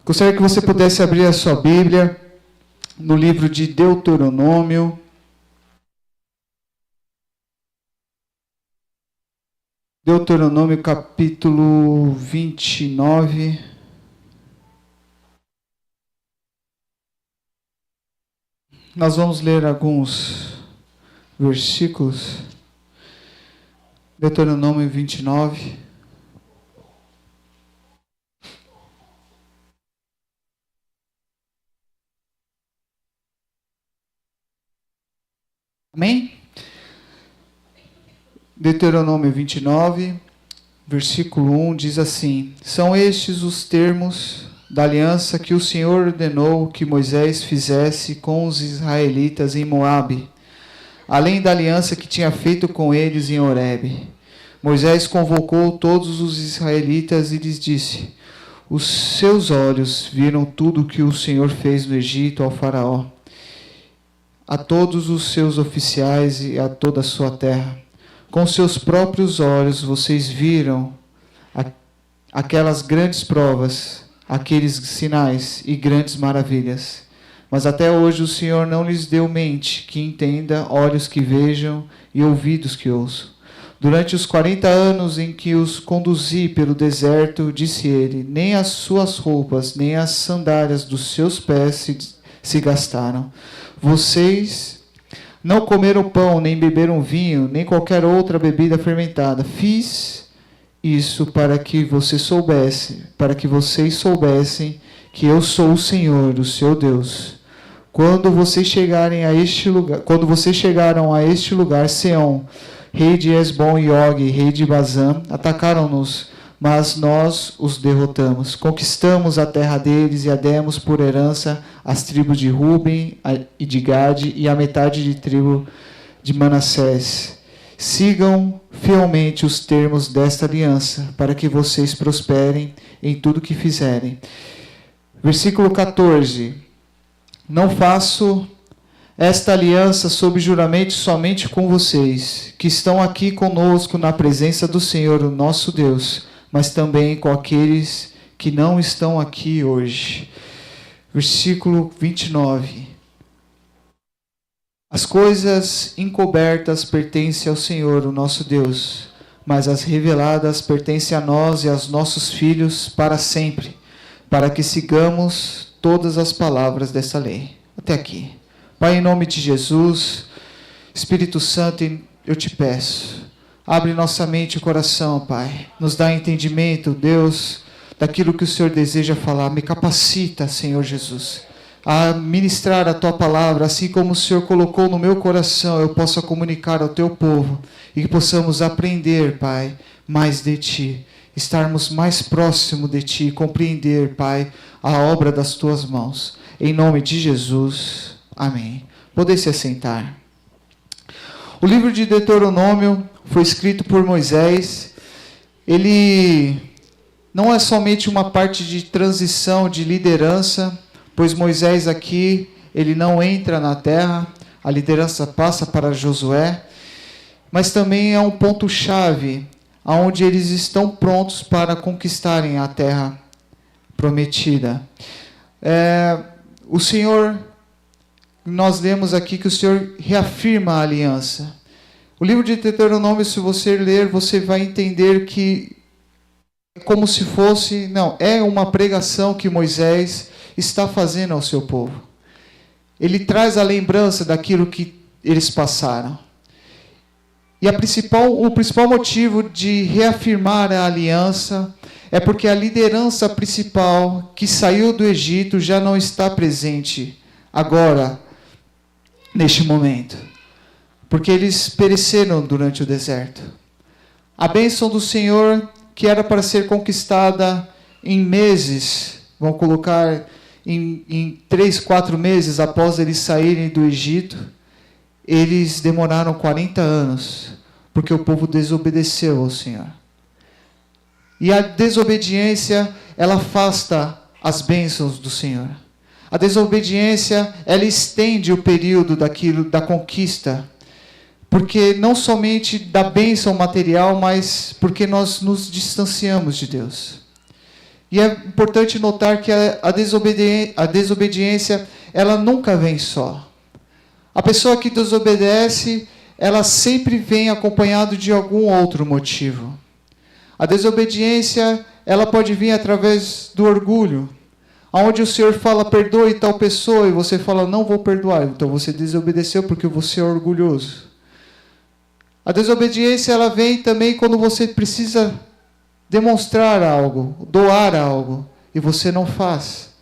Gostaria que você pudesse abrir a sua Bíblia no livro de Deuteronômio. Deuteronômio capítulo 29. Nós vamos ler alguns versículos. Deuteronômio 29. Amém? Deuteronômio 29, versículo 1 diz assim: São estes os termos da aliança que o Senhor ordenou que Moisés fizesse com os israelitas em Moabe, além da aliança que tinha feito com eles em Horebe. Moisés convocou todos os israelitas e lhes disse: Os seus olhos viram tudo o que o Senhor fez no Egito ao faraó, a todos os seus oficiais e a toda a sua terra. Com seus próprios olhos vocês viram aquelas grandes provas, aqueles sinais e grandes maravilhas. Mas até hoje o Senhor não lhes deu mente que entenda, olhos que vejam e ouvidos que ouçam. Durante os 40 anos em que os conduzi pelo deserto, disse ele, nem as suas roupas, nem as sandálias dos seus pés se gastaram. Vocês não comeram pão, nem beberam vinho, nem qualquer outra bebida fermentada. Fiz isso para que vocês soubessem que eu sou o Senhor, o seu Deus. Quando vocês chegaram a este lugar, Seom, rei de Esbom e Og, rei de Bazã, atacaram-nos, mas nós os derrotamos. Conquistamos a terra deles e a demos por herança às tribos de Ruben e de Gade e a metade de tribo de Manassés. Sigam fielmente os termos desta aliança, para que vocês prosperem em tudo que fizerem. Versículo 14. Não faço esta aliança sob juramento somente com vocês, que estão aqui conosco na presença do Senhor, o nosso Deus, mas também com aqueles que não estão aqui hoje. Versículo 29. As coisas encobertas pertencem ao Senhor, o nosso Deus, mas as reveladas pertencem a nós e aos nossos filhos para sempre, para que sigamos todas as palavras dessa lei. Até aqui. Pai, em nome de Jesus, Espírito Santo, eu te peço, abre nossa mente e coração, Pai. Nos dá entendimento, Deus, daquilo que o Senhor deseja falar. Me capacita, Senhor Jesus, a ministrar a Tua palavra, assim como o Senhor colocou no meu coração, eu possa comunicar ao Teu povo e que possamos aprender, Pai, mais de Ti, estarmos mais próximo de Ti, compreender, Pai, a obra das Tuas mãos. Em nome de Jesus, amém. Poder se assentar. O livro de Deuteronômio foi escrito por Moisés. Ele não é somente uma parte de transição, de liderança, pois Moisés aqui, ele não entra na terra, a liderança passa para Josué, mas também é um ponto-chave, onde eles estão prontos para conquistarem a terra prometida. O Senhor, nós lemos aqui que o Senhor reafirma a aliança. O livro de Deuteronômio, se você ler, você vai entender que é como se fosse, é uma pregação que Moisés está fazendo ao seu povo. Ele traz a lembrança daquilo que eles passaram. E o principal motivo de reafirmar a aliança é porque a liderança principal que saiu do Egito já não está presente agora, neste momento. Porque eles pereceram durante o deserto. A bênção do Senhor, que era para ser conquistada em meses, vamos colocar em 3, 4 meses após eles saírem do Egito, eles demoraram 40 anos, porque o povo desobedeceu ao Senhor. E a desobediência, ela afasta as bênçãos do Senhor. A desobediência, ela estende o período da conquista, porque não somente da bênção material, mas porque nós nos distanciamos de Deus. E é importante notar que a desobediência, ela nunca vem só. A pessoa que desobedece, ela sempre vem acompanhado de algum outro motivo. A desobediência, ela pode vir através do orgulho, onde o Senhor fala, perdoe tal pessoa, e você fala, não vou perdoar. Então você desobedeceu porque você é orgulhoso. A desobediência, ela vem também quando você precisa demonstrar algo, doar algo, e você não faz,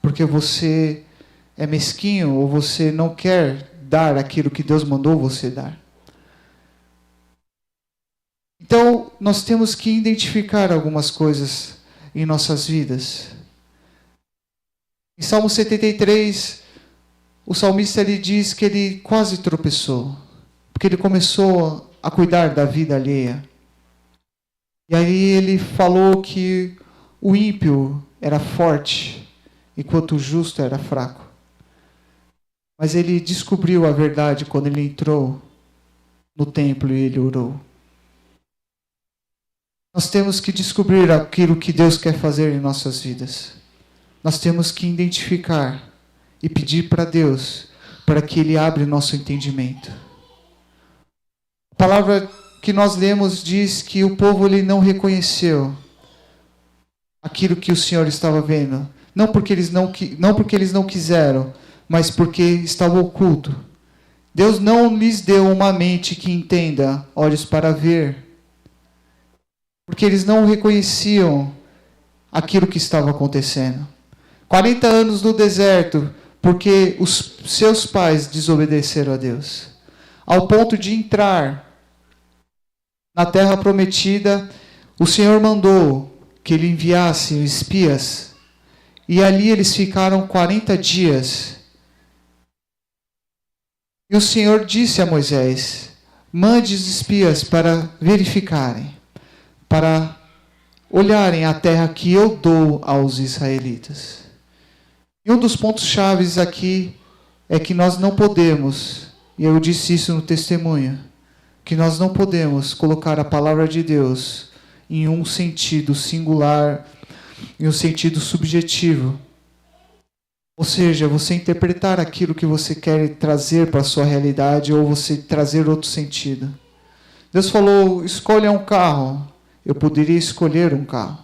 porque você é mesquinho, ou você não quer dar aquilo que Deus mandou você dar. Então, nós temos que identificar algumas coisas em nossas vidas. Em Salmo 73, o salmista ele diz que ele quase tropeçou, porque ele começou a cuidar da vida alheia. E aí ele falou que o ímpio era forte, enquanto o justo era fraco. Mas ele descobriu a verdade quando ele entrou no templo e ele orou. Nós temos que descobrir aquilo que Deus quer fazer em nossas vidas. Nós temos que identificar e pedir para Deus, para que Ele abra nosso entendimento. A palavra que nós lemos diz que o povo ele não reconheceu aquilo que o Senhor estava vendo. Não porque eles não quiseram, mas porque estava oculto. Deus não lhes deu uma mente que entenda, olhos para ver. Porque eles não reconheciam aquilo que estava acontecendo. 40 anos no deserto, porque os seus pais desobedeceram a Deus. Ao ponto de entrar na terra prometida, o Senhor mandou que Ele enviasse espias. E ali eles ficaram 40 dias. E o Senhor disse a Moisés, mande os espias para verificarem, para olharem a terra que eu dou aos israelitas. E um dos pontos chaves aqui é que nós não podemos, e eu disse isso no testemunho, que nós não podemos colocar a palavra de Deus em um sentido singular, em um sentido subjetivo. Ou seja, você interpretar aquilo que você quer trazer para a sua realidade ou você trazer outro sentido. Deus falou, escolha um carro. Eu poderia escolher um carro.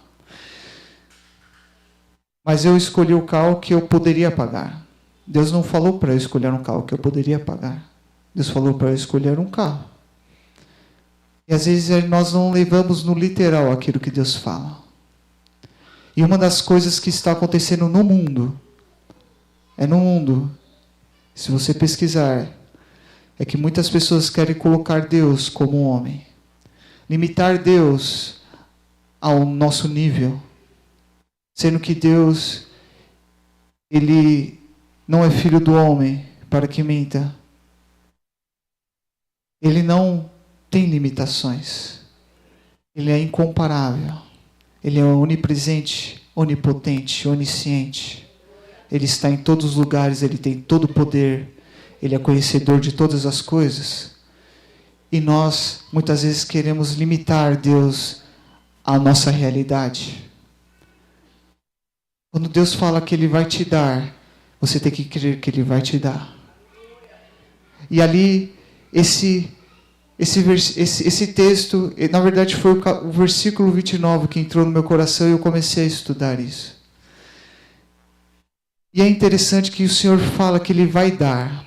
Mas eu escolhi o carro que eu poderia pagar. Deus não falou para eu escolher um carro que eu poderia pagar. Deus falou para eu escolher um carro. E às vezes nós não levamos no literal aquilo que Deus fala. E uma das coisas que está acontecendo no mundo, se você pesquisar, é que muitas pessoas querem colocar Deus como um homem. Limitar Deus ao nosso nível. Sendo que Deus, Ele não é filho do homem para que minta. Ele não tem limitações. Ele é incomparável. Ele é onipresente, onipotente, onisciente. Ele está em todos os lugares, Ele tem todo o poder. Ele é conhecedor de todas as coisas. E nós, muitas vezes, queremos limitar Deus à nossa realidade. Quando Deus fala que Ele vai te dar, você tem que crer que Ele vai te dar. E ali, esse texto, na verdade foi o versículo 29 que entrou no meu coração e eu comecei a estudar isso. E é interessante que o Senhor fala que Ele vai dar.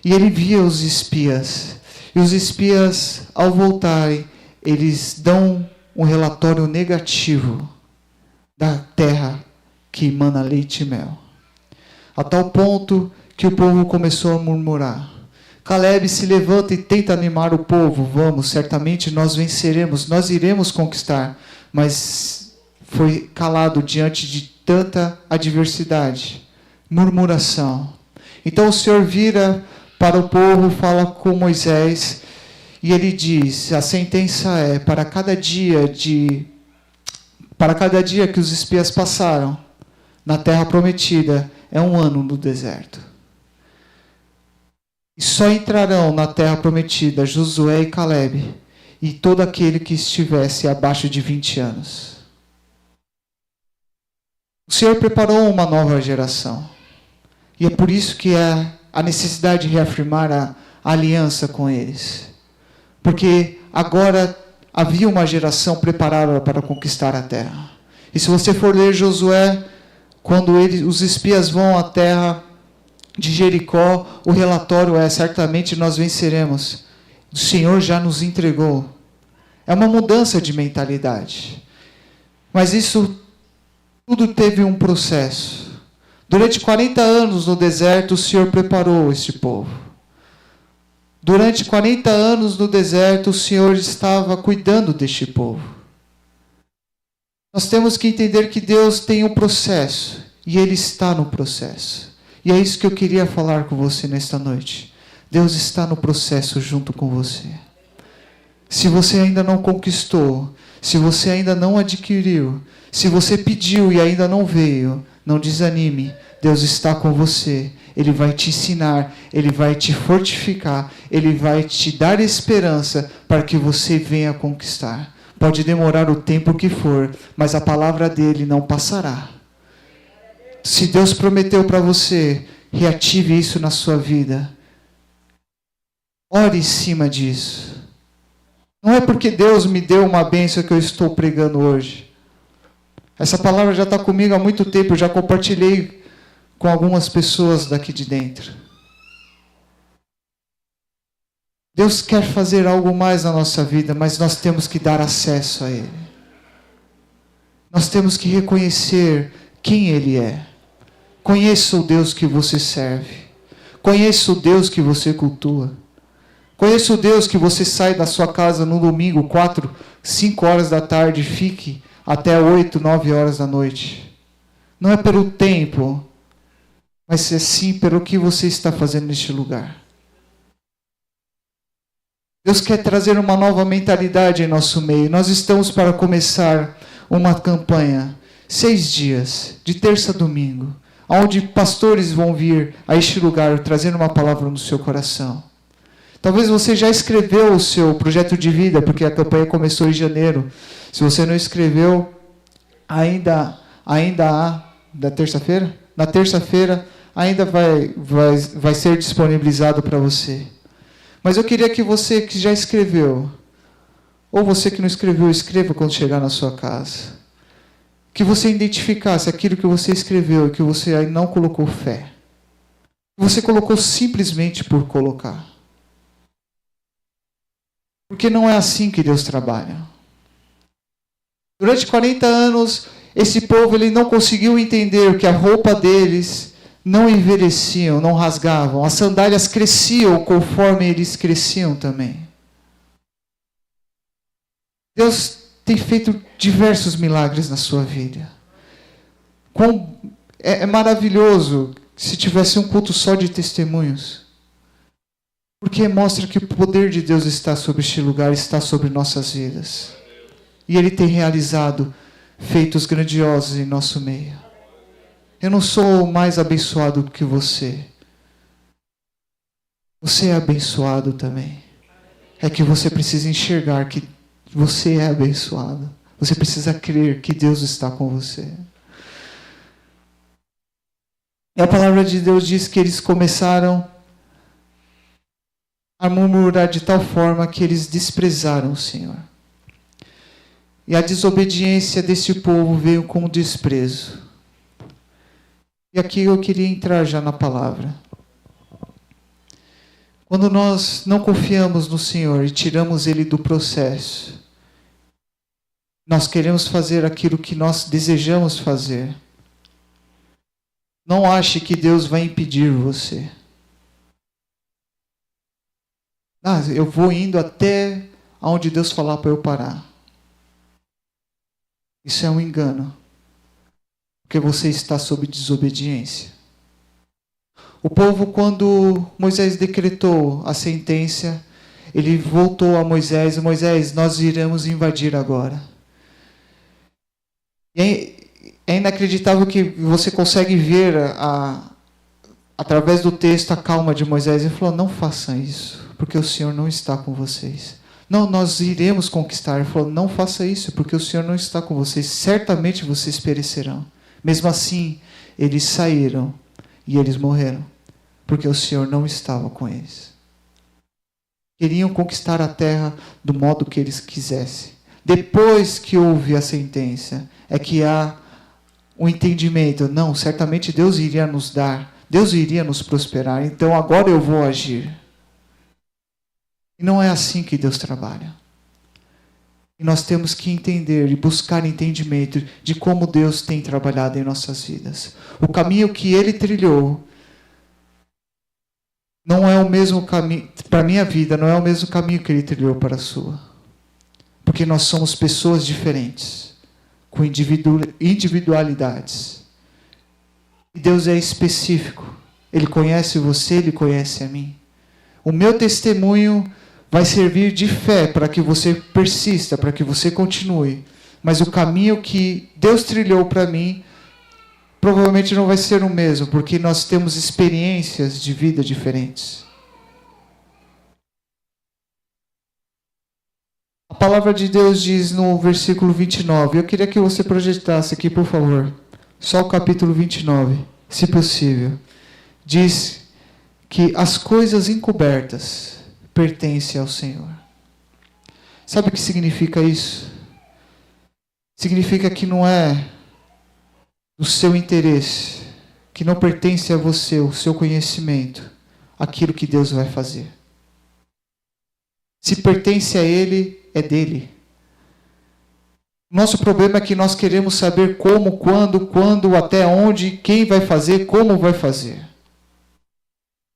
E Ele via os espias. E os espias, ao voltarem, eles dão um relatório negativo da terra que emana leite e mel. A tal ponto que o povo começou a murmurar. Caleb se levanta e tenta animar o povo. Vamos, certamente nós venceremos, nós iremos conquistar. Mas foi calado diante de tanta adversidade, murmuração. Então o Senhor vira para o povo, fala com Moisés, e ele diz, a sentença é, para cada dia que os espias passaram na terra prometida, é 1 ano no deserto. E só entrarão na terra prometida Josué e Caleb, e todo aquele que estivesse abaixo de 20 anos. O Senhor preparou uma nova geração. E é por isso que é a necessidade de reafirmar a aliança com eles. Porque agora havia uma geração preparada para conquistar a terra. E se você for ler Josué, quando os espias vão à terra de Jericó, o relatório é, certamente nós venceremos. O Senhor já nos entregou. É uma mudança de mentalidade. Mas isso tudo teve um processo. Durante 40 anos no deserto, o Senhor preparou este povo. Durante 40 anos no deserto, o Senhor estava cuidando deste povo. Nós temos que entender que Deus tem um processo, e Ele está no processo. E é isso que eu queria falar com você nesta noite. Deus está no processo junto com você. Se você ainda não conquistou, se você ainda não adquiriu, se você pediu e ainda não veio, não desanime, Deus está com você. Ele vai te ensinar, Ele vai te fortificar, Ele vai te dar esperança para que você venha conquistar. Pode demorar o tempo que for, mas a palavra dEle não passará. Se Deus prometeu para você, reative isso na sua vida. Ore em cima disso. Não é porque Deus me deu uma bênção que eu estou pregando hoje. Essa palavra já está comigo há muito tempo, eu já compartilhei com algumas pessoas daqui de dentro. Deus quer fazer algo mais na nossa vida, mas nós temos que dar acesso a Ele. Nós temos que reconhecer quem Ele é. Conheça o Deus que você serve. Conheça o Deus que você cultua. Conheça o Deus que você sai da sua casa no domingo, 4, 5 horas da tarde, fique até 8, 9 horas da noite. Não é pelo tempo, mas é sim pelo que você está fazendo neste lugar. Deus quer trazer uma nova mentalidade em nosso meio. Nós estamos para começar uma campanha, 6 dias, de terça a domingo, onde pastores vão vir a este lugar trazendo uma palavra no seu coração. Talvez você já escreveu o seu projeto de vida, porque a campanha começou em janeiro. Se você não escreveu, ainda há, da terça-feira? Na terça-feira ainda vai ser disponibilizado para você. Mas eu queria que você que já escreveu, ou você que não escreveu, escreva quando chegar na sua casa. Que você identificasse aquilo que você escreveu e que você aí não colocou fé. Você colocou simplesmente por colocar. Porque não é assim que Deus trabalha. Durante 40 anos, esse povo ele não conseguiu entender que a roupa deles não envelheciam, não rasgavam. As sandálias cresciam conforme eles cresciam também. Deus tem feito diversos milagres na sua vida. É maravilhoso se tivesse um culto só de testemunhos. Porque mostra que o poder de Deus está sobre este lugar, está sobre nossas vidas. E Ele tem realizado feitos grandiosos em nosso meio. Eu não sou mais abençoado do que você. Você é abençoado também. É que você precisa enxergar que você é abençoado. Você precisa crer que Deus está com você. E a palavra de Deus diz que eles começaram a murmurar de tal forma que eles desprezaram o Senhor. E a desobediência desse povo veio como desprezo. E aqui eu queria entrar já na palavra. Quando nós não confiamos no Senhor e tiramos Ele do processo, nós queremos fazer aquilo que nós desejamos fazer. Não ache que Deus vai impedir você. Eu vou indo até onde Deus falar para eu parar. Isso é um engano. Porque você está sob desobediência. O povo, quando Moisés decretou a sentença, ele voltou a Moisés. Moisés, nós iremos invadir agora. E é inacreditável que você consegue ver através do texto a calma de Moisés. Ele falou, não façam isso, porque o Senhor não está com vocês. Não, nós iremos conquistar. Ele falou, não faça isso, porque o Senhor não está com vocês. Certamente vocês perecerão. Mesmo assim, eles saíram e eles morreram, porque o Senhor não estava com eles. Queriam conquistar a terra do modo que eles quisessem. Depois que houve a sentença, é que há um entendimento. Não, certamente Deus iria nos dar, Deus iria nos prosperar, então agora eu vou agir. E não é assim que Deus trabalha. E nós temos que entender e buscar entendimento de como Deus tem trabalhado em nossas vidas. O caminho que Ele trilhou não é o mesmo caminho, para a minha vida, não é o mesmo caminho que Ele trilhou para a sua. Porque nós somos pessoas diferentes, com individualidades. E Deus é específico. Ele conhece você, Ele conhece a mim. O meu testemunho vai servir de fé para que você persista, para que você continue. Mas o caminho que Deus trilhou para mim provavelmente não vai ser o mesmo, porque nós temos experiências de vida diferentes. A palavra de Deus diz no versículo 29, eu queria que você projetasse aqui, por favor, só o capítulo 29, se possível. Diz que as coisas encobertas pertencem ao Senhor. Sabe o que significa isso? Significa que não é do seu interesse, que não pertence a você, o seu conhecimento, aquilo que Deus vai fazer. Se pertence a Ele, é dele. Nosso problema é que nós queremos saber como, quando, até onde, quem vai fazer, como vai fazer.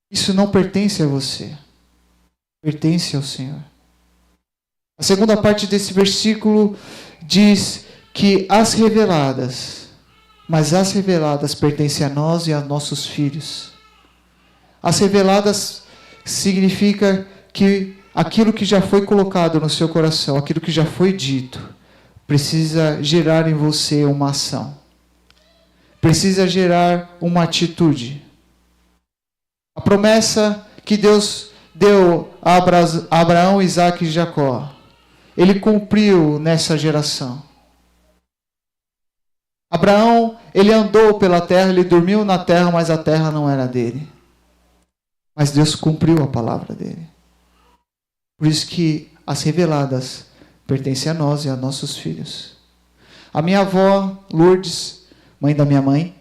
Isso não pertence a você. Pertence ao Senhor. A segunda parte desse versículo diz que as reveladas pertencem a nós e a nossos filhos. As reveladas significa que aquilo que já foi colocado no seu coração, aquilo que já foi dito, precisa gerar em você uma ação. Precisa gerar uma atitude. A promessa que Deus deu a Abraão, Isaque e Jacó, Ele cumpriu nessa geração. Abraão, ele andou pela terra, ele dormiu na terra, mas a terra não era dele. Mas Deus cumpriu a palavra dele. Por isso que as reveladas pertencem a nós e a nossos filhos. A minha avó, Lourdes, mãe da minha mãe,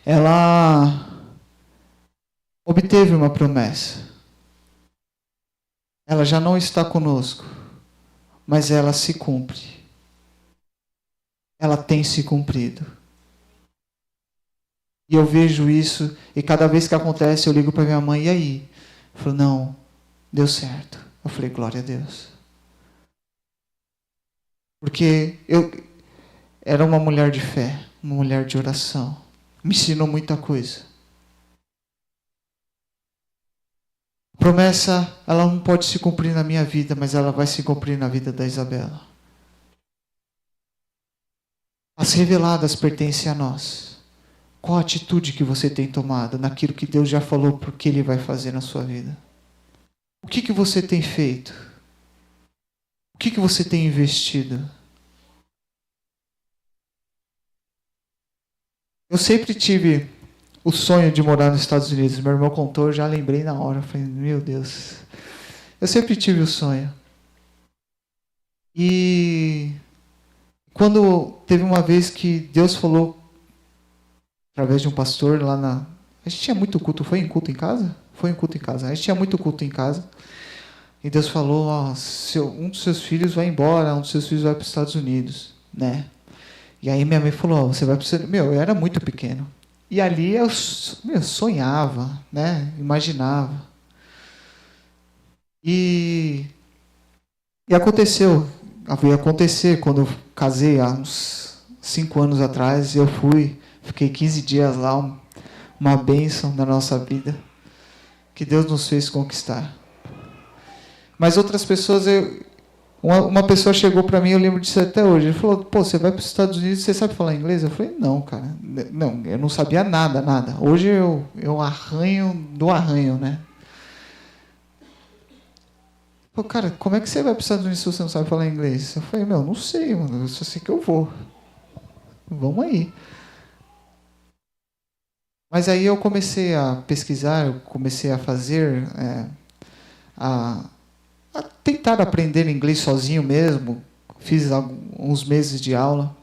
ela obteve uma promessa. Ela já não está conosco, mas ela se cumpre. ela tem se cumprido. E eu vejo isso, e cada vez que acontece, eu ligo para minha mãe, e aí? Eu falo, não, deu certo. Eu falei, glória a Deus. Porque eu era uma mulher de fé, uma mulher de oração. Me ensinou muita coisa. A promessa, ela não pode se cumprir na minha vida, mas ela vai se cumprir na vida da Isabela. As reveladas pertencem a nós. Qual a atitude que você tem tomado naquilo que Deus já falou porque Ele vai fazer na sua vida? O que você tem feito? O que você tem investido? Eu sempre tive o sonho de morar nos Estados Unidos. Meu irmão contou, eu já lembrei na hora. Eu falei, meu Deus. Eu sempre tive o sonho. E quando teve uma vez que Deus falou, através de um pastor lá na... A gente tinha muito culto. Foi em culto em casa? Foi em culto em casa. A gente tinha muito culto em casa. E Deus falou, um dos seus filhos vai embora, um dos seus filhos vai para os Estados Unidos, né? E aí minha mãe falou, você vai para os Estados Unidos. Meu, eu era muito pequeno. E ali eu sonhava, né? Imaginava. E aconteceu. Veio acontecer quando eu casei há uns 5 anos atrás. Eu fiquei 15 dias lá, uma bênção na nossa vida, que Deus nos fez conquistar. Mas outras pessoas, uma pessoa chegou para mim, eu lembro disso até hoje, ele falou, pô, você vai para os Estados Unidos, você sabe falar inglês? Eu falei, não, cara, não, eu não sabia nada. Hoje eu arranho do arranho, né? Pô, cara, como é que você vai para os Estados Unidos se você não sabe falar inglês? Eu falei, não sei, mano, eu só sei que eu vou. Vamos aí. Mas aí eu comecei a pesquisar, eu comecei a fazer, a tentar aprender inglês sozinho mesmo. Fiz uns meses de aula.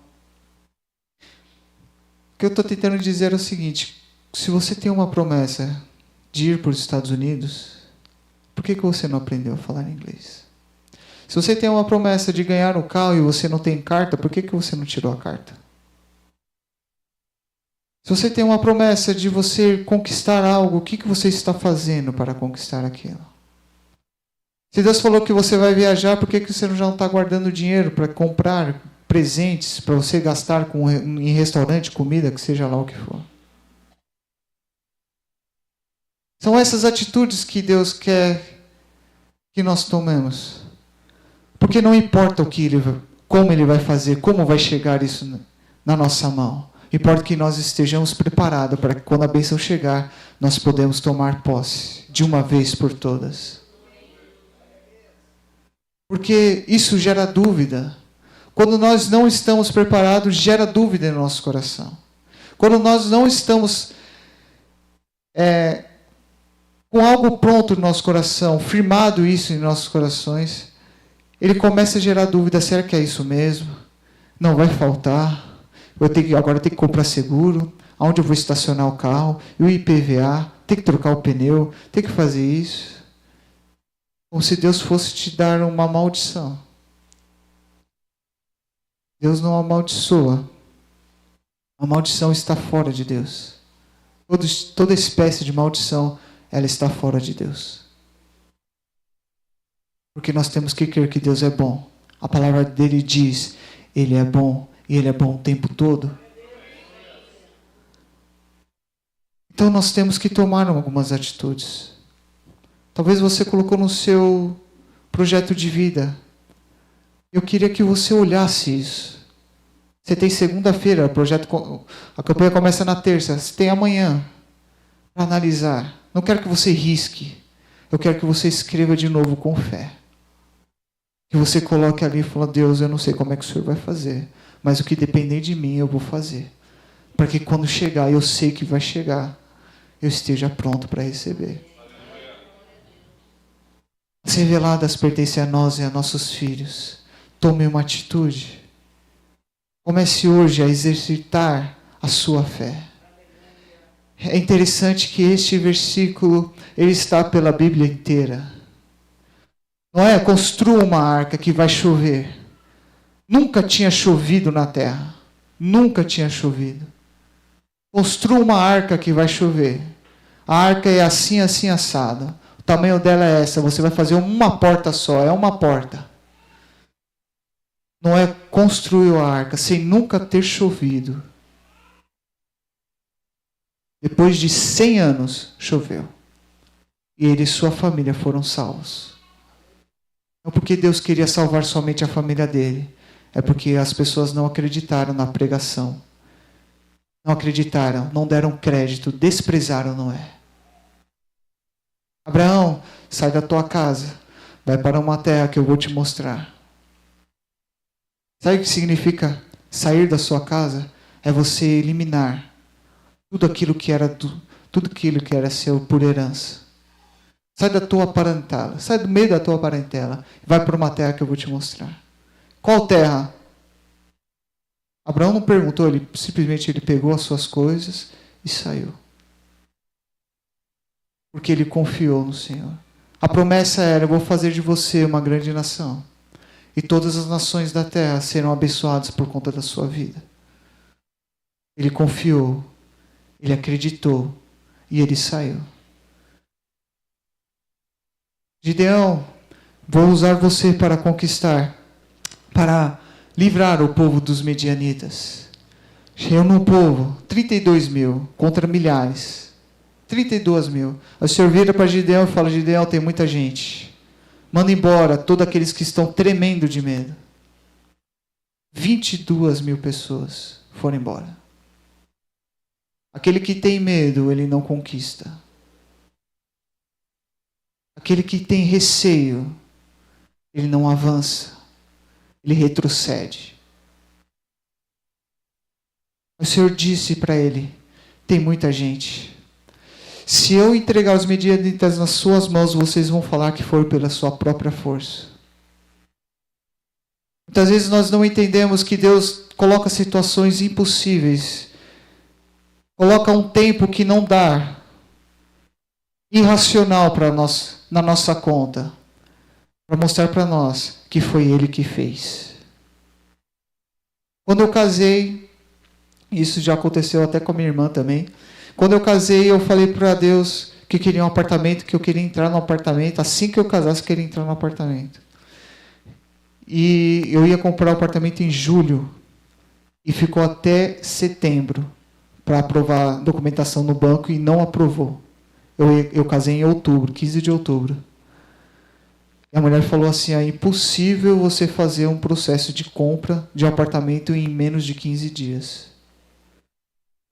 O que eu estou tentando dizer é o seguinte, se você tem uma promessa de ir para os Estados Unidos, por que você não aprendeu a falar inglês? Se você tem uma promessa de ganhar um carro e você não tem carta, por que você não tirou a carta? Se você tem uma promessa de você conquistar algo, o que você está fazendo para conquistar aquilo? Se Deus falou que você vai viajar, por que você já não está guardando dinheiro para comprar presentes, para você gastar em restaurante, comida, que seja lá o que for? São essas atitudes que Deus quer que nós tomemos. Porque não importa como Ele vai fazer, como vai chegar isso na nossa mão. Importa que nós estejamos preparados para que quando a bênção chegar, nós podemos tomar posse de uma vez por todas. Porque isso gera dúvida. Quando nós não estamos preparados, gera dúvida no nosso coração. Quando nós não estamos com algo pronto no nosso coração, firmado isso em nossos corações, ele começa a gerar dúvida, será que é isso mesmo? Não vai faltar? Agora eu tenho que comprar seguro, aonde eu vou estacionar o carro, e o IPVA, tem que trocar o pneu, tem que fazer isso. Como se Deus fosse te dar uma maldição. Deus não amaldiçoa. A maldição está fora de Deus. Toda espécie de maldição, ela está fora de Deus. Porque nós temos que crer que Deus é bom. A palavra dele diz, Ele é bom, e Ele é bom o tempo todo. Então nós temos que tomar algumas atitudes. Talvez você colocou no seu projeto de vida. Eu queria que você olhasse isso. Você tem segunda-feira, a campanha começa na terça. Você tem amanhã para analisar. Não quero que você risque. Eu quero que você escreva de novo com fé. Que você coloque ali e fale, Deus, eu não sei como é que o Senhor vai fazer, mas o que depender de mim eu vou fazer. Para que quando chegar, eu sei que vai chegar, eu esteja pronto para receber. As reveladas pertencem a nós e a nossos filhos. Tome uma atitude. Comece hoje a exercitar a sua fé. É interessante que este versículo, ele está pela Bíblia inteira. Construa uma arca que vai chover. Nunca tinha chovido na terra. Nunca tinha chovido. Construa uma arca que vai chover. A arca é assim, assim, assada. O tamanho dela é essa. Você vai fazer uma porta só. É uma porta. Noé construiu a arca sem nunca ter chovido. Depois de 100 anos, choveu. E ele e sua família foram salvos. Não porque Deus queria salvar somente a família dele. É porque as pessoas não acreditaram na pregação. Não acreditaram, não deram crédito, desprezaram Noé. Abraão, sai da tua casa. Vai para uma terra que eu vou te mostrar. Sabe o que significa sair da sua casa? É você eliminar tudo aquilo que era seu por herança. Sai da tua parentela, sai do meio da tua parentela, vai para uma terra que eu vou te mostrar. Qual terra? Abraão não perguntou, ele simplesmente pegou as suas coisas e saiu. Porque ele confiou no Senhor. A promessa era: eu vou fazer de você uma grande nação. E todas as nações da terra serão abençoadas por conta da sua vida. Ele confiou, ele acreditou e ele saiu. Gideão, vou usar você para conquistar, para livrar o povo dos medianitas. Reúne um povo, 32 mil contra milhares. 32 mil. O Senhor vira para Gideão e fala: Gideão, tem muita gente. Manda embora todos aqueles que estão tremendo de medo. 22 mil pessoas foram embora. Aquele que tem medo, ele não conquista. Aquele que tem receio, ele não avança. Ele retrocede. O Senhor disse para ele: tem muita gente. Se eu entregar os medianitas nas suas mãos, vocês vão falar que foi pela sua própria força. Muitas vezes nós não entendemos que Deus coloca situações impossíveis. Coloca um tempo que não dá. Irracional para nós, na nossa conta. Para mostrar para nós que foi Ele que fez. Quando eu casei, isso já aconteceu até com a minha irmã também. Quando eu casei, eu falei para Deus que queria um apartamento, que eu queria entrar no apartamento. Assim que eu casasse, eu queria entrar no apartamento. E eu ia comprar o apartamento em julho. E ficou até setembro para aprovar a documentação no banco e não aprovou. Eu casei em outubro, 15 de outubro. E a mulher falou assim: é impossível você fazer um processo de compra de um apartamento em menos de 15 dias.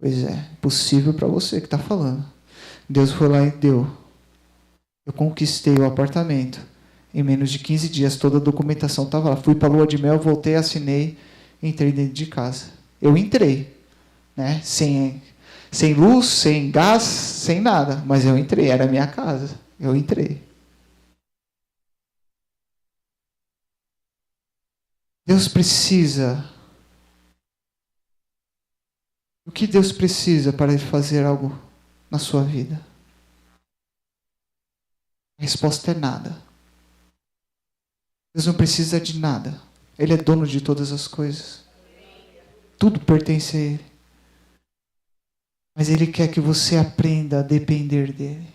Pois é, possível para você que está falando. Deus foi lá e deu. Eu conquistei o apartamento. Em menos de 15 dias, toda a documentação estava lá. Fui para a lua de mel, voltei, assinei, entrei dentro de casa. Eu entrei, né? Sem luz, sem gás, sem nada. Mas eu entrei, era a minha casa. Eu entrei. Deus precisa. O que Deus precisa para Ele fazer algo na sua vida? A resposta é nada. Deus não precisa de nada. Ele é dono de todas as coisas. Tudo pertence a Ele. Mas Ele quer que você aprenda a depender dEle.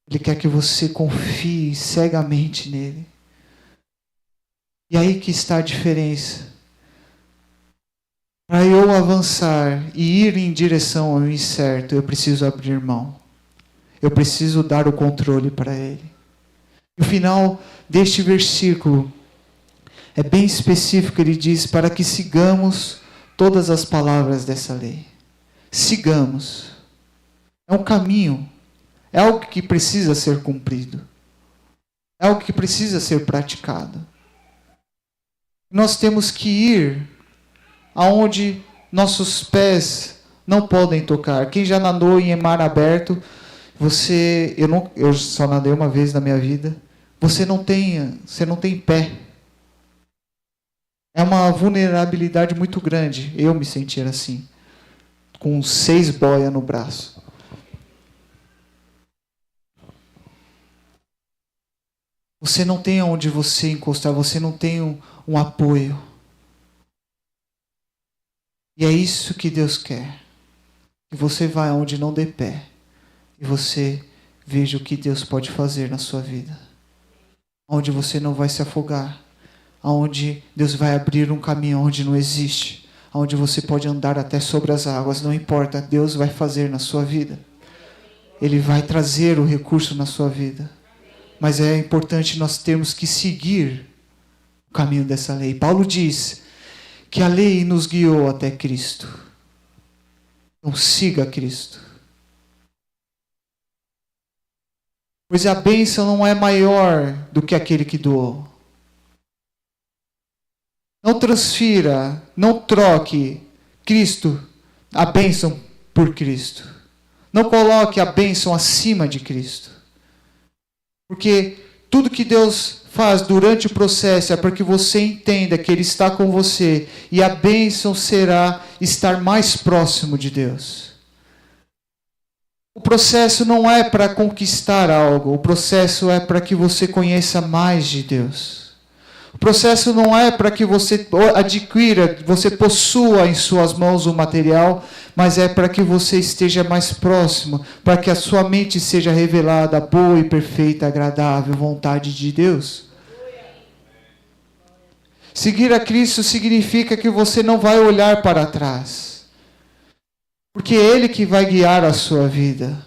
Ele quer que você confie cegamente nele. E aí que está a diferença. Para eu avançar e ir em direção ao incerto, eu preciso abrir mão. Eu preciso dar o controle para Ele. No final deste versículo, é bem específico, ele diz: para que sigamos todas as palavras dessa lei. Sigamos. É um caminho. É algo que precisa ser cumprido. É algo que precisa ser praticado. Nós temos que ir aonde nossos pés não podem tocar. Quem já nadou em mar aberto, eu só nadei uma vez na minha vida. Você não tem pé. É uma vulnerabilidade muito grande. Eu me sentir assim, com 6 boias no braço. Você não tem onde você encostar, você não tem um apoio. E é isso que Deus quer. Que você vá onde não dê pé. E você veja o que Deus pode fazer na sua vida. Onde você não vai se afogar. Onde Deus vai abrir um caminho onde não existe. Onde você pode andar até sobre as águas. Não importa, Deus vai fazer na sua vida. Ele vai trazer o recurso na sua vida. Mas é importante nós termos que seguir o caminho dessa lei. Paulo diz que a lei nos guiou até Cristo. Então siga Cristo. Pois a bênção não é maior do que aquele que doou. Não transfira, não troque Cristo, a bênção por Cristo. Não coloque a bênção acima de Cristo. Porque tudo que Deus faz durante o processo é para que você entenda que Ele está com você. E a bênção será estar mais próximo de Deus. O processo não é para conquistar algo. O processo é para que você conheça mais de Deus. O processo não é para que você adquira, você possua em suas mãos o material, mas é para que você esteja mais próximo, para que a sua mente seja revelada a boa e perfeita, agradável vontade de Deus. Seguir a Cristo significa que você não vai olhar para trás, porque é Ele que vai guiar a sua vida.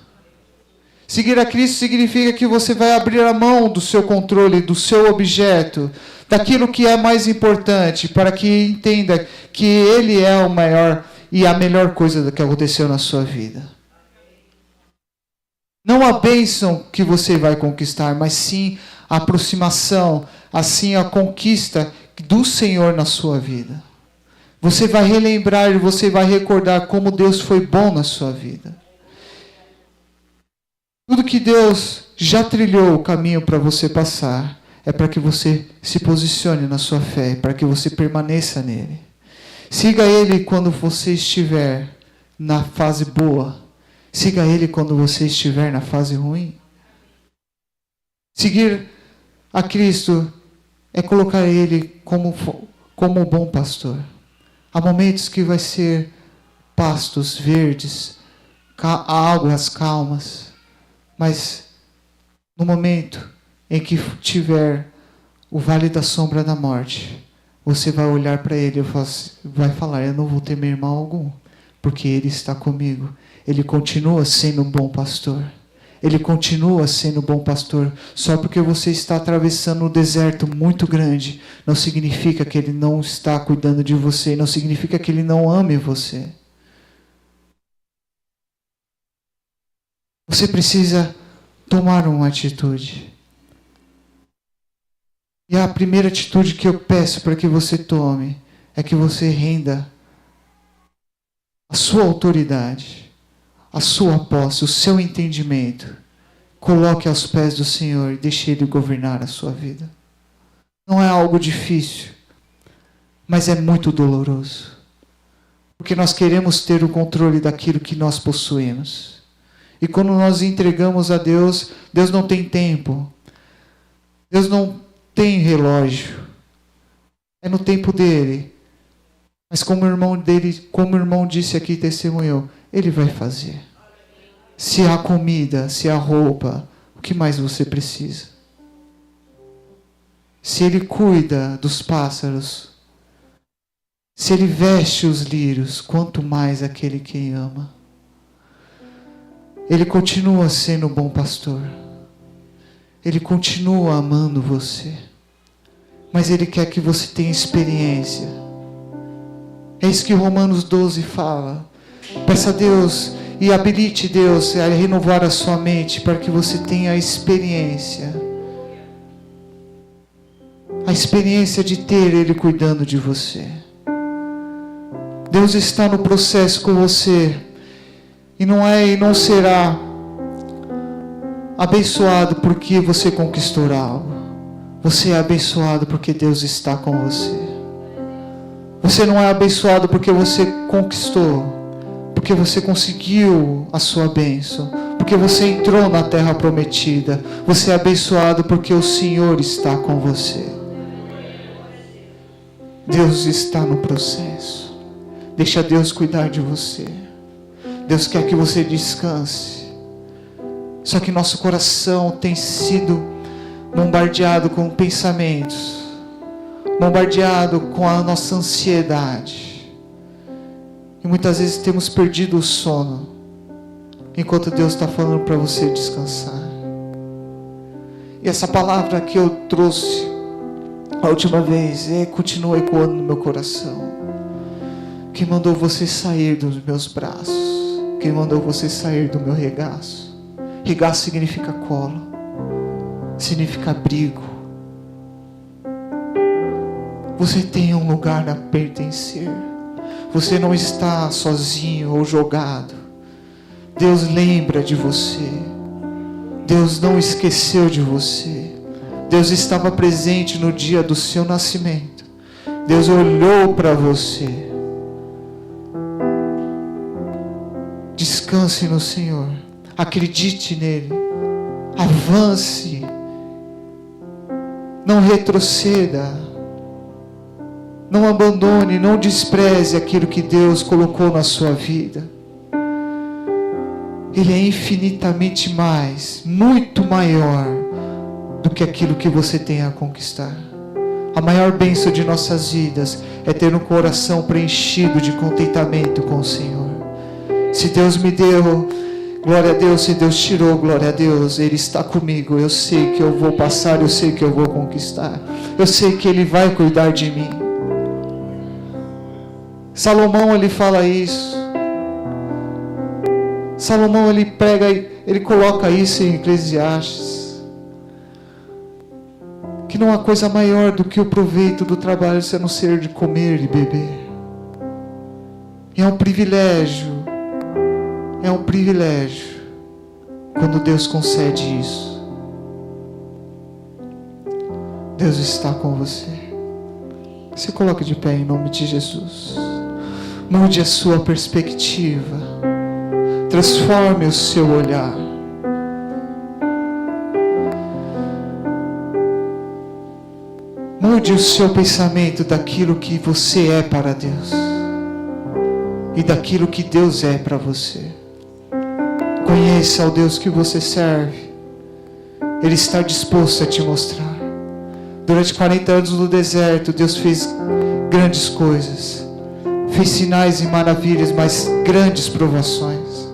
Seguir a Cristo significa que você vai abrir a mão do seu controle, do seu objeto, daquilo que é mais importante, para que entenda que Ele é o maior e a melhor coisa que aconteceu na sua vida. Não a bênção que você vai conquistar, mas sim a aproximação, assim a conquista do Senhor na sua vida. Você vai relembrar e você vai recordar como Deus foi bom na sua vida. Tudo que Deus já trilhou o caminho para você passar é para que você se posicione na sua fé, para que você permaneça nele. Siga Ele quando você estiver na fase boa. Siga Ele quando você estiver na fase ruim. Seguir a Cristo é colocar Ele como um bom pastor. Há momentos que vai ser pastos verdes, águas calmas. Mas no momento em que tiver o vale da sombra da morte, você vai olhar para Ele e vai falar: eu não vou temer mal algum, porque Ele está comigo. Ele continua sendo um bom pastor. Ele continua sendo um bom pastor. Só porque você está atravessando um deserto muito grande, não significa que Ele não está cuidando de você, não significa que Ele não ame você. Você precisa tomar uma atitude. E a primeira atitude que eu peço para que você tome é que você renda a sua autoridade, a sua posse, o seu entendimento. Coloque aos pés do Senhor e deixe Ele governar a sua vida. Não é algo difícil, mas é muito doloroso. Porque nós queremos ter o controle daquilo que nós possuímos. E quando nós entregamos a Deus, Deus não tem tempo. Deus não tem relógio. É no tempo dele. Mas como o irmão disse aqui, testemunhou, Ele vai fazer. Se há comida, se há roupa, o que mais você precisa? Se Ele cuida dos pássaros, se Ele veste os lírios, quanto mais aquele que ama. Ele continua sendo um bom pastor. Ele continua amando você. Mas Ele quer que você tenha experiência. É isso que Romanos 12 fala. Peça a Deus e habilite Deus a renovar a sua mente para que você tenha a experiência. A experiência de ter Ele cuidando de você. Deus está no processo com você. E não será abençoado porque você conquistou algo. Você é abençoado porque Deus está com você. Você não é abençoado porque você conquistou, porque você conseguiu a sua bênção, porque você entrou na terra prometida. Você é abençoado porque o Senhor está com você. Deus está no processo. Deixa Deus cuidar de você. Deus quer que você descanse. Só que nosso coração tem sido bombardeado com pensamentos, bombardeado com a nossa ansiedade. E muitas vezes temos perdido o sono, enquanto Deus está falando para você descansar. E essa palavra que eu trouxe a última vez continua ecoando no meu coração. Quem mandou você sair dos meus braços? Quem mandou você sair do meu regaço? Regaço significa colo, significa abrigo. Você tem um lugar a pertencer. Você não está sozinho ou jogado. Deus lembra de você. Deus não esqueceu de você. Deus estava presente no dia do seu nascimento. Deus olhou para você. Descanse no Senhor. Acredite nele. Avance. Não retroceda. Não abandone, não despreze aquilo que Deus colocou na sua vida. Ele é infinitamente mais, muito maior do que aquilo que você tem a conquistar. A maior bênção de nossas vidas é ter um coração preenchido de contentamento com o Senhor. Se Deus me deu, glória a Deus. Se Deus tirou, glória a Deus. Ele está comigo. Eu sei que eu vou passar, eu sei que eu vou conquistar. Eu sei que Ele vai cuidar de mim. Salomão, ele fala isso. Salomão, ele prega, ele coloca isso em Eclesiastes. Que não há coisa maior do que o proveito do trabalho, a não ser de comer e beber. E é um privilégio. É um privilégio quando Deus concede isso. Deus está com você. Se coloque de pé em nome de Jesus. Mude a sua perspectiva. Transforme o seu olhar. Mude o seu pensamento daquilo que você é para Deus e daquilo que Deus é para você. Conheça o Deus que você serve. Ele está disposto a te mostrar. Durante 40 anos no deserto, Deus fez grandes coisas. Fez sinais e maravilhas, mas grandes provações.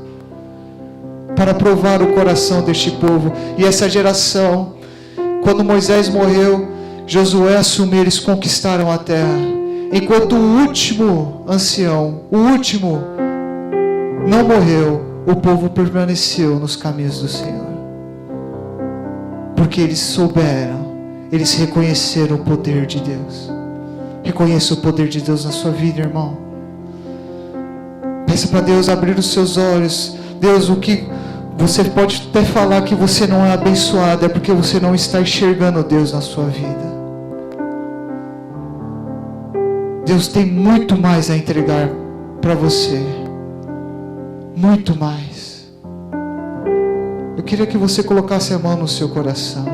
Para provar o coração deste povo. E essa geração, quando Moisés morreu, Josué assumiu, eles conquistaram a terra. Enquanto o último ancião, o último, não morreu, o povo permaneceu nos caminhos do Senhor. Porque eles souberam, eles reconheceram o poder de Deus. Reconheça o poder de Deus na sua vida, irmão. Peça para Deus abrir os seus olhos. Deus, o que você pode até falar que você não é abençoado, é porque você não está enxergando Deus na sua vida. Deus tem muito mais a entregar para você. Muito mais. Eu queria que você colocasse a mão no seu coração.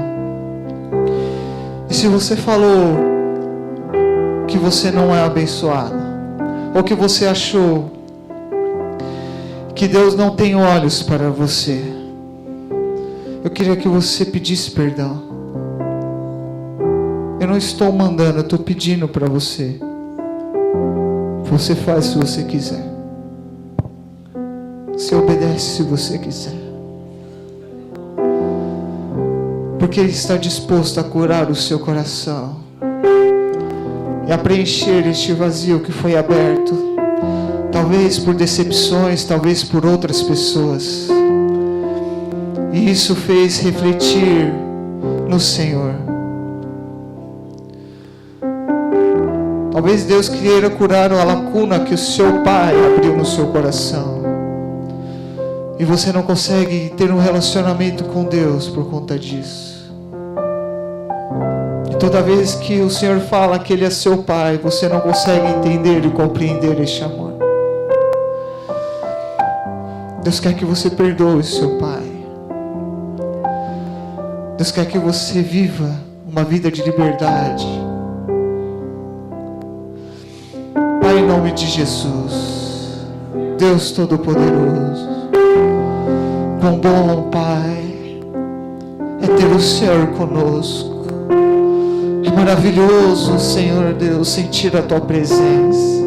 E se você falou que você não é abençoado, ou que você achou que Deus não tem olhos para você, eu queria que você pedisse perdão. Eu não estou mandando, eu estou pedindo para você. Você faz se você quiser. Você obedece se você quiser. Porque Ele está disposto a curar o seu coração e a preencher este vazio que foi aberto. Talvez por decepções, talvez por outras pessoas. E isso fez refletir no Senhor. Talvez Deus queira curar a lacuna que o seu pai abriu no seu coração. E você não consegue ter um relacionamento com Deus por conta disso. E toda vez que o Senhor fala que Ele é seu pai, você não consegue entender e compreender este amor. Deus quer que você perdoe seu pai. Deus quer que você viva uma vida de liberdade. Pai, em nome nome de Jesus. Deus Todo-Poderoso, quão bom, Pai, é ter o Senhor conosco. É maravilhoso, Senhor Deus, sentir a Tua presença.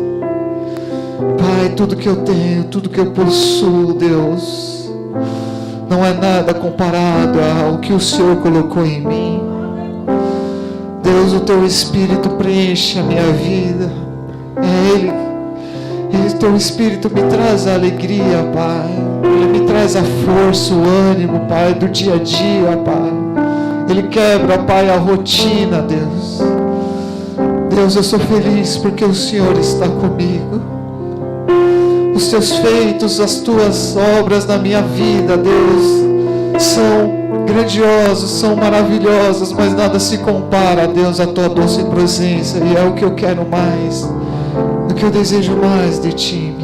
Pai, tudo que eu tenho, tudo que eu possuo, Deus, não é nada comparado ao que o Senhor colocou em mim. Deus, o Teu Espírito preenche a minha vida. É Ele. E o Teu Espírito me traz a alegria, Pai. Ele me traz a força, o ânimo, Pai, do dia a dia, Pai. Ele quebra, Pai, a rotina, Deus. Deus, eu sou feliz porque o Senhor está comigo. Os Teus feitos, as Tuas obras na minha vida, Deus, são grandiosos, são maravilhosos, mas nada se compara, Deus, à Tua doce presença. E é o que eu quero mais, o que eu desejo mais de Ti.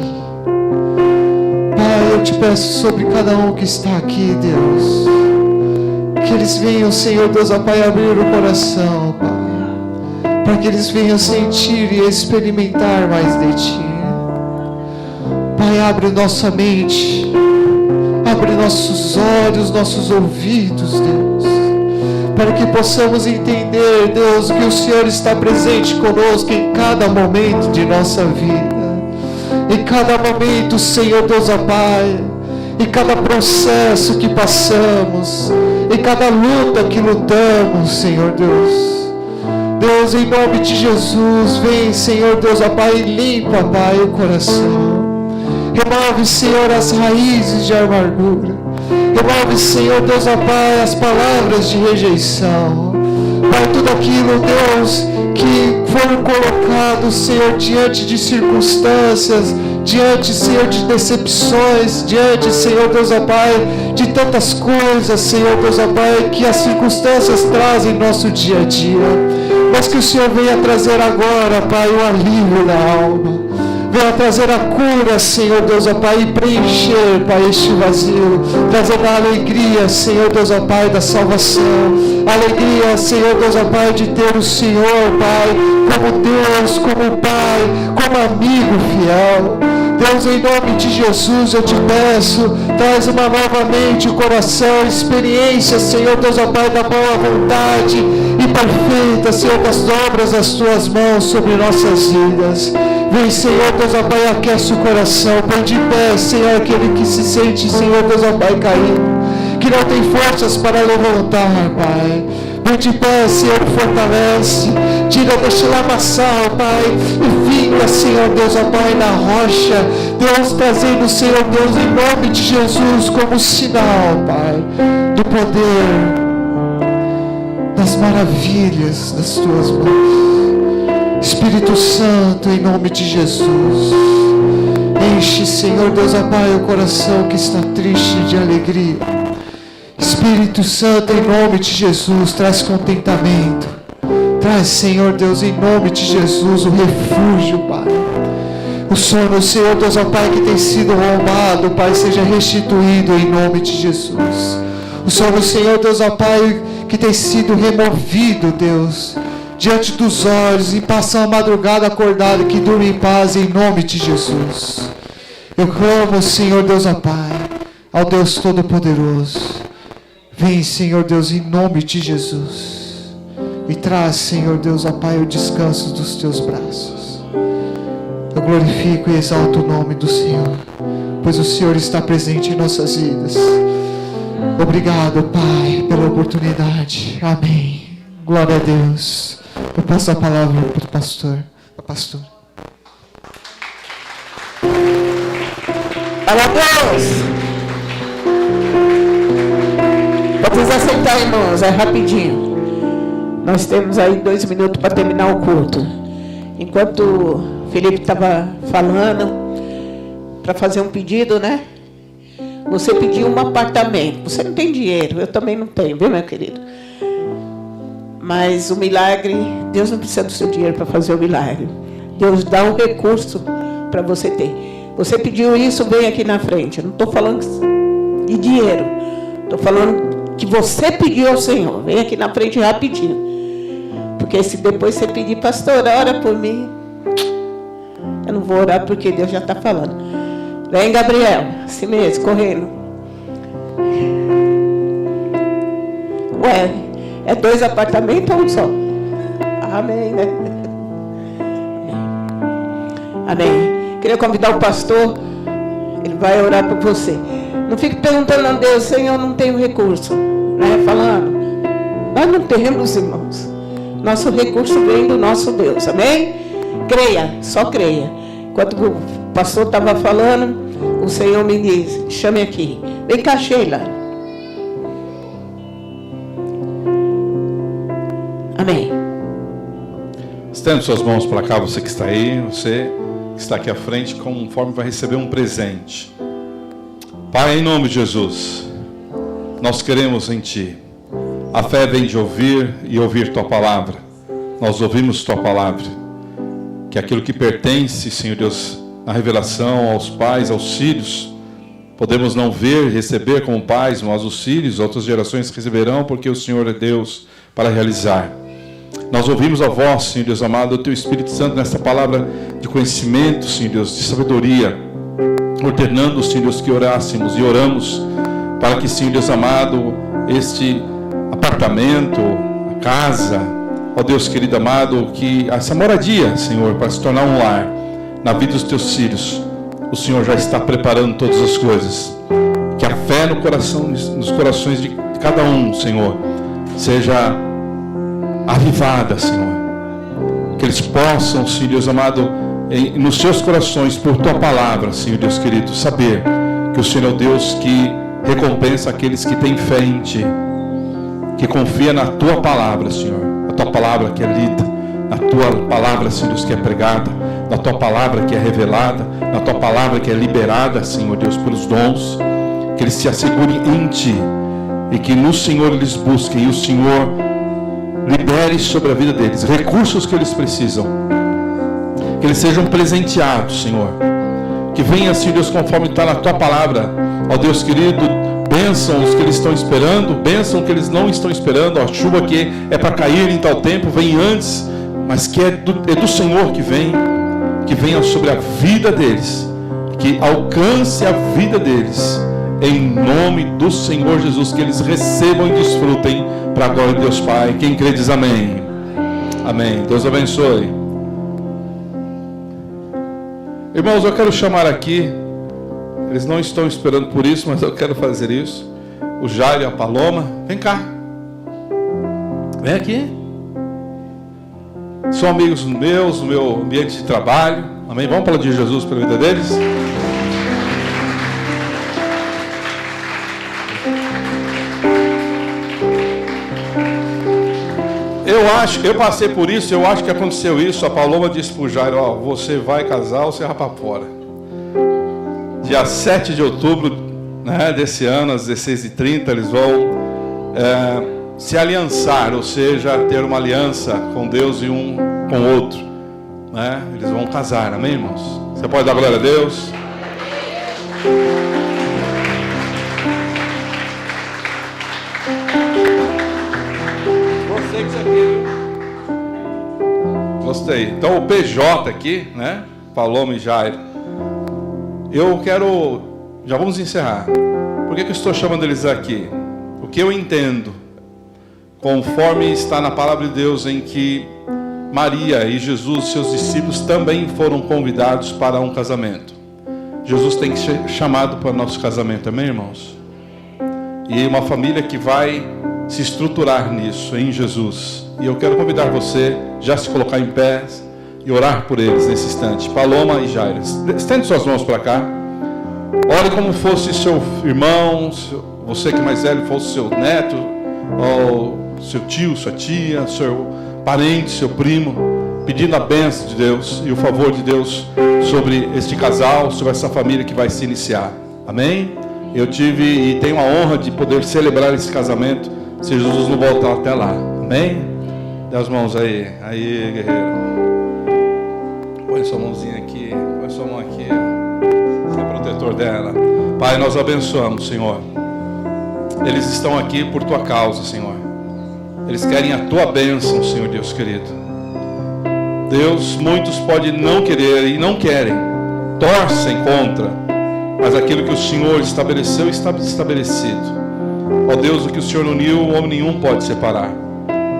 Pai, eu Te peço sobre cada um que está aqui, Deus, que eles venham, Senhor Deus, ó Pai, abrir o coração, Pai, para que eles venham sentir e experimentar mais de Ti. Pai, abre nossa mente, abre nossos olhos, nossos ouvidos, Deus, para que possamos entender, Deus, que o Senhor está presente conosco em cada momento de nossa vida, em cada momento, Senhor Deus, ó Pai, em cada processo que passamos, em cada luta que lutamos, Senhor Deus. Deus, em nome de Jesus, vem, Senhor Deus, ó Pai, e limpa, Pai, o coração. Remove, Senhor, as raízes de amargura. Remove, Senhor Deus, ó Pai, as palavras de rejeição. Pai, tudo aquilo, Deus, que foram colocados, Senhor, diante de circunstâncias, diante, Senhor, de decepções, diante, Senhor Deus, ó Pai, de tantas coisas, Senhor Deus, ó Pai, que as circunstâncias trazem em nosso dia a dia. Mas que o Senhor venha trazer agora, Pai, o alívio da alma. Venha trazer a cura, Senhor Deus, ó Pai, e preencher, Pai, este vazio. Trazendo a alegria, Senhor Deus, ó Pai, da salvação. Alegria, Senhor Deus, ó Pai, de ter o Senhor, Pai, como Deus, como Pai, como amigo fiel. Deus, em nome de Jesus, eu te peço, traz uma novamente o coração, experiência, Senhor Deus, ó Pai, da boa vontade e perfeita, Senhor, das obras das Tuas mãos sobre nossas vidas. Vem, Senhor Deus, ó Pai, aquece o coração, põe de pé, Senhor, aquele que se sente, Senhor Deus, ó Pai, caído, que não tem forças para levantar, Pai. Põe de pé, Senhor, fortalece, tira deste lamaçal, Pai, e fica, Senhor Deus, ó Pai, na rocha. Deus, trazendo, Senhor Deus, em nome de Jesus, como sinal, Pai, do poder, das maravilhas das Tuas mãos. Espírito Santo, em nome de Jesus, enche, Senhor Deus, ó Pai, o coração que está triste de alegria. Espírito Santo, em nome de Jesus, traz contentamento. Traz, Senhor Deus, em nome de Jesus, o refúgio, Pai. O sono, Senhor Deus, ó Pai, que tem sido roubado, Pai, seja restituído em nome de Jesus. O sono, Senhor Deus, ó Pai, que tem sido removido, Deus, diante dos olhos, e passam a madrugada acordada, que durma em paz em nome de Jesus. Eu clamo, Senhor Deus, ó Pai, ao Deus Todo-Poderoso. Vem, Senhor Deus, em nome de Jesus, e traz, Senhor Deus, ó Pai, o descanso dos Teus braços. Eu glorifico e exalto o nome do Senhor, pois o Senhor está presente em nossas vidas. Obrigado, Pai, pela oportunidade. Amém. Glória a Deus. Eu passo a palavra para o pastor. Glória a Deus. Vamos aceitar, irmãos, é rapidinho. Nós temos aí 2 minutos para terminar o culto. Enquanto o Felipe estava falando, para fazer um pedido, né? Você pediu um apartamento. Você não tem dinheiro, eu também não tenho, viu, meu querido? Mas o milagre, Deus não precisa do seu dinheiro para fazer o milagre. Deus dá um recurso para você ter. Você pediu isso, vem aqui na frente. Eu não estou falando de dinheiro. Estou falando que você pediu ao Senhor. Vem aqui na frente rapidinho. Porque se depois você pedir, pastor, ora por mim. Eu não vou orar porque Deus já está falando. Vem, Gabriel, assim mesmo, correndo. Ué, é 2 apartamentos ou um só? Amém, né? Amém. Queria convidar o pastor, ele vai orar por você. Não fique perguntando a Deus, Senhor, não tenho recurso, né? Falando, nós não temos, irmãos. Nosso recurso vem do nosso Deus, amém? Creia, só creia. Enquanto o pastor estava falando, o Senhor me disse, chame aqui. Vem cá, Sheila. Amém. Estende suas mãos para cá, você que está aí, você que está aqui à frente, conforme vai receber um presente. Pai, em nome de Jesus, nós queremos em Ti. A fé vem de ouvir e ouvir Tua palavra. Nós ouvimos Tua palavra. Que aquilo que pertence, Senhor Deus, na revelação aos pais, aos filhos, podemos não ver e receber como pais, mas os filhos, outras gerações receberão, porque o Senhor é Deus para realizar. Nós ouvimos a voz, Senhor Deus amado, do Teu Espírito Santo nessa palavra de conhecimento, Senhor Deus, de sabedoria, ordenando, Senhor Deus, que orássemos e oramos para que, Senhor Deus amado, este apartamento, a casa, ó Deus querido amado, que essa moradia, Senhor, para se tornar um lar na vida dos Teus filhos, o Senhor já está preparando todas as coisas. Que a fé no coração, nos corações de cada um, Senhor, seja avivada, Senhor. Que eles possam, Senhor Deus amado, nos seus corações, por Tua palavra, Senhor Deus querido, saber que o Senhor é o Deus que recompensa aqueles que têm fé em Ti, que confia na Tua palavra, Senhor, a Tua palavra que é lida, na Tua palavra, Senhor Deus, que é pregada, na Tua palavra que é revelada, na Tua palavra que é liberada, Senhor Deus, pelos dons, que eles se assegurem em Ti, e que no Senhor eles busquem, e o Senhor libere sobre a vida deles recursos que eles precisam, que eles sejam presenteados, Senhor, que venha, Senhor Deus, conforme está na Tua palavra, ó Deus querido, bênção os que eles estão esperando, bênção que eles não estão esperando, a chuva que é para cair em tal tempo, vem antes, mas que é do Senhor que venha sobre a vida deles, que alcance a vida deles, em nome do Senhor Jesus, que eles recebam e desfrutem para a glória de Deus Pai. Quem crê diz amém. Amém. Deus abençoe. Irmãos, eu quero chamar aqui, eles não estão esperando por isso, mas eu quero fazer isso, o Jairo e a Paloma. Vem cá. Vem aqui. São amigos meus, no meu ambiente de trabalho. Amém? Vamos aplaudir Jesus pela vida deles. Eu passei por isso, eu acho que aconteceu isso. A Paloma disse para o Jairo, ó, você vai casar ou você vai para fora. Dia 7 de outubro, né, desse ano, às 16h30, eles vão se aliançar, ou seja, ter uma aliança com Deus e um com o outro, né? Eles vão casar, amém, irmãos? Você pode dar glória a Deus? Gostei disso aqui. Gostei. Então o PJ aqui, né? Paloma e Jairo. Eu quero... Já vamos encerrar. Por que eu estou chamando eles aqui? O que eu entendo, conforme está na palavra de Deus, em que Maria e Jesus, seus discípulos, também foram convidados para um casamento. Jesus tem que ser chamado para o nosso casamento, amém, irmãos? E uma família que vai se estruturar nisso, em Jesus. E eu quero convidar você já se colocar em pé e orar por eles nesse instante. Paloma e Jairo, estende suas mãos para cá. Ore como fosse seu irmão, você que é mais velho fosse seu neto, ou seu tio, sua tia, seu parente, seu primo, pedindo a bênção de Deus e o favor de Deus sobre este casal, sobre essa família que vai se iniciar. Amém? Eu tive e tenho a honra de poder celebrar esse casamento, se Jesus não voltar até lá. Amém? Dê as mãos aí. Aí, guerreiro. Põe sua mãozinha aqui. Põe sua mão aqui. Você é protetor dela. Pai, nós abençoamos, Senhor. Eles estão aqui por Tua causa, Senhor. Eles querem a Tua bênção, Senhor Deus querido. Deus, muitos podem não querer e não querem, torcem contra, mas aquilo que o Senhor estabeleceu está estabelecido. Ó Deus, o que o Senhor uniu, o homem nenhum pode separar.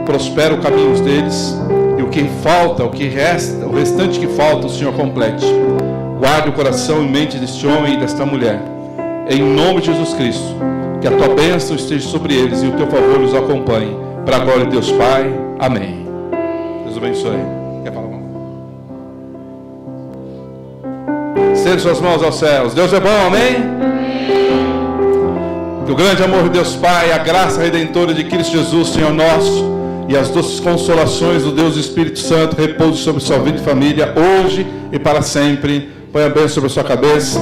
Prospera os caminhos deles, e o que falta, o que resta, o restante que falta, o Senhor complete. Guarde o coração e mente deste homem e desta mulher, em nome de Jesus Cristo. Que a tua bênção esteja sobre eles e o teu favor os acompanhe. Para a glória de Deus Pai. Amém. Deus abençoe. Quer falar, irmão? Estende suas mãos aos céus. Deus é bom, amém? Que o grande amor de Deus Pai, a graça redentora de Cristo Jesus, Senhor nosso, e as doces consolações do Deus Espírito Santo repouse sobre sua vida e família, hoje e para sempre. Põe a bênção sobre a sua cabeça.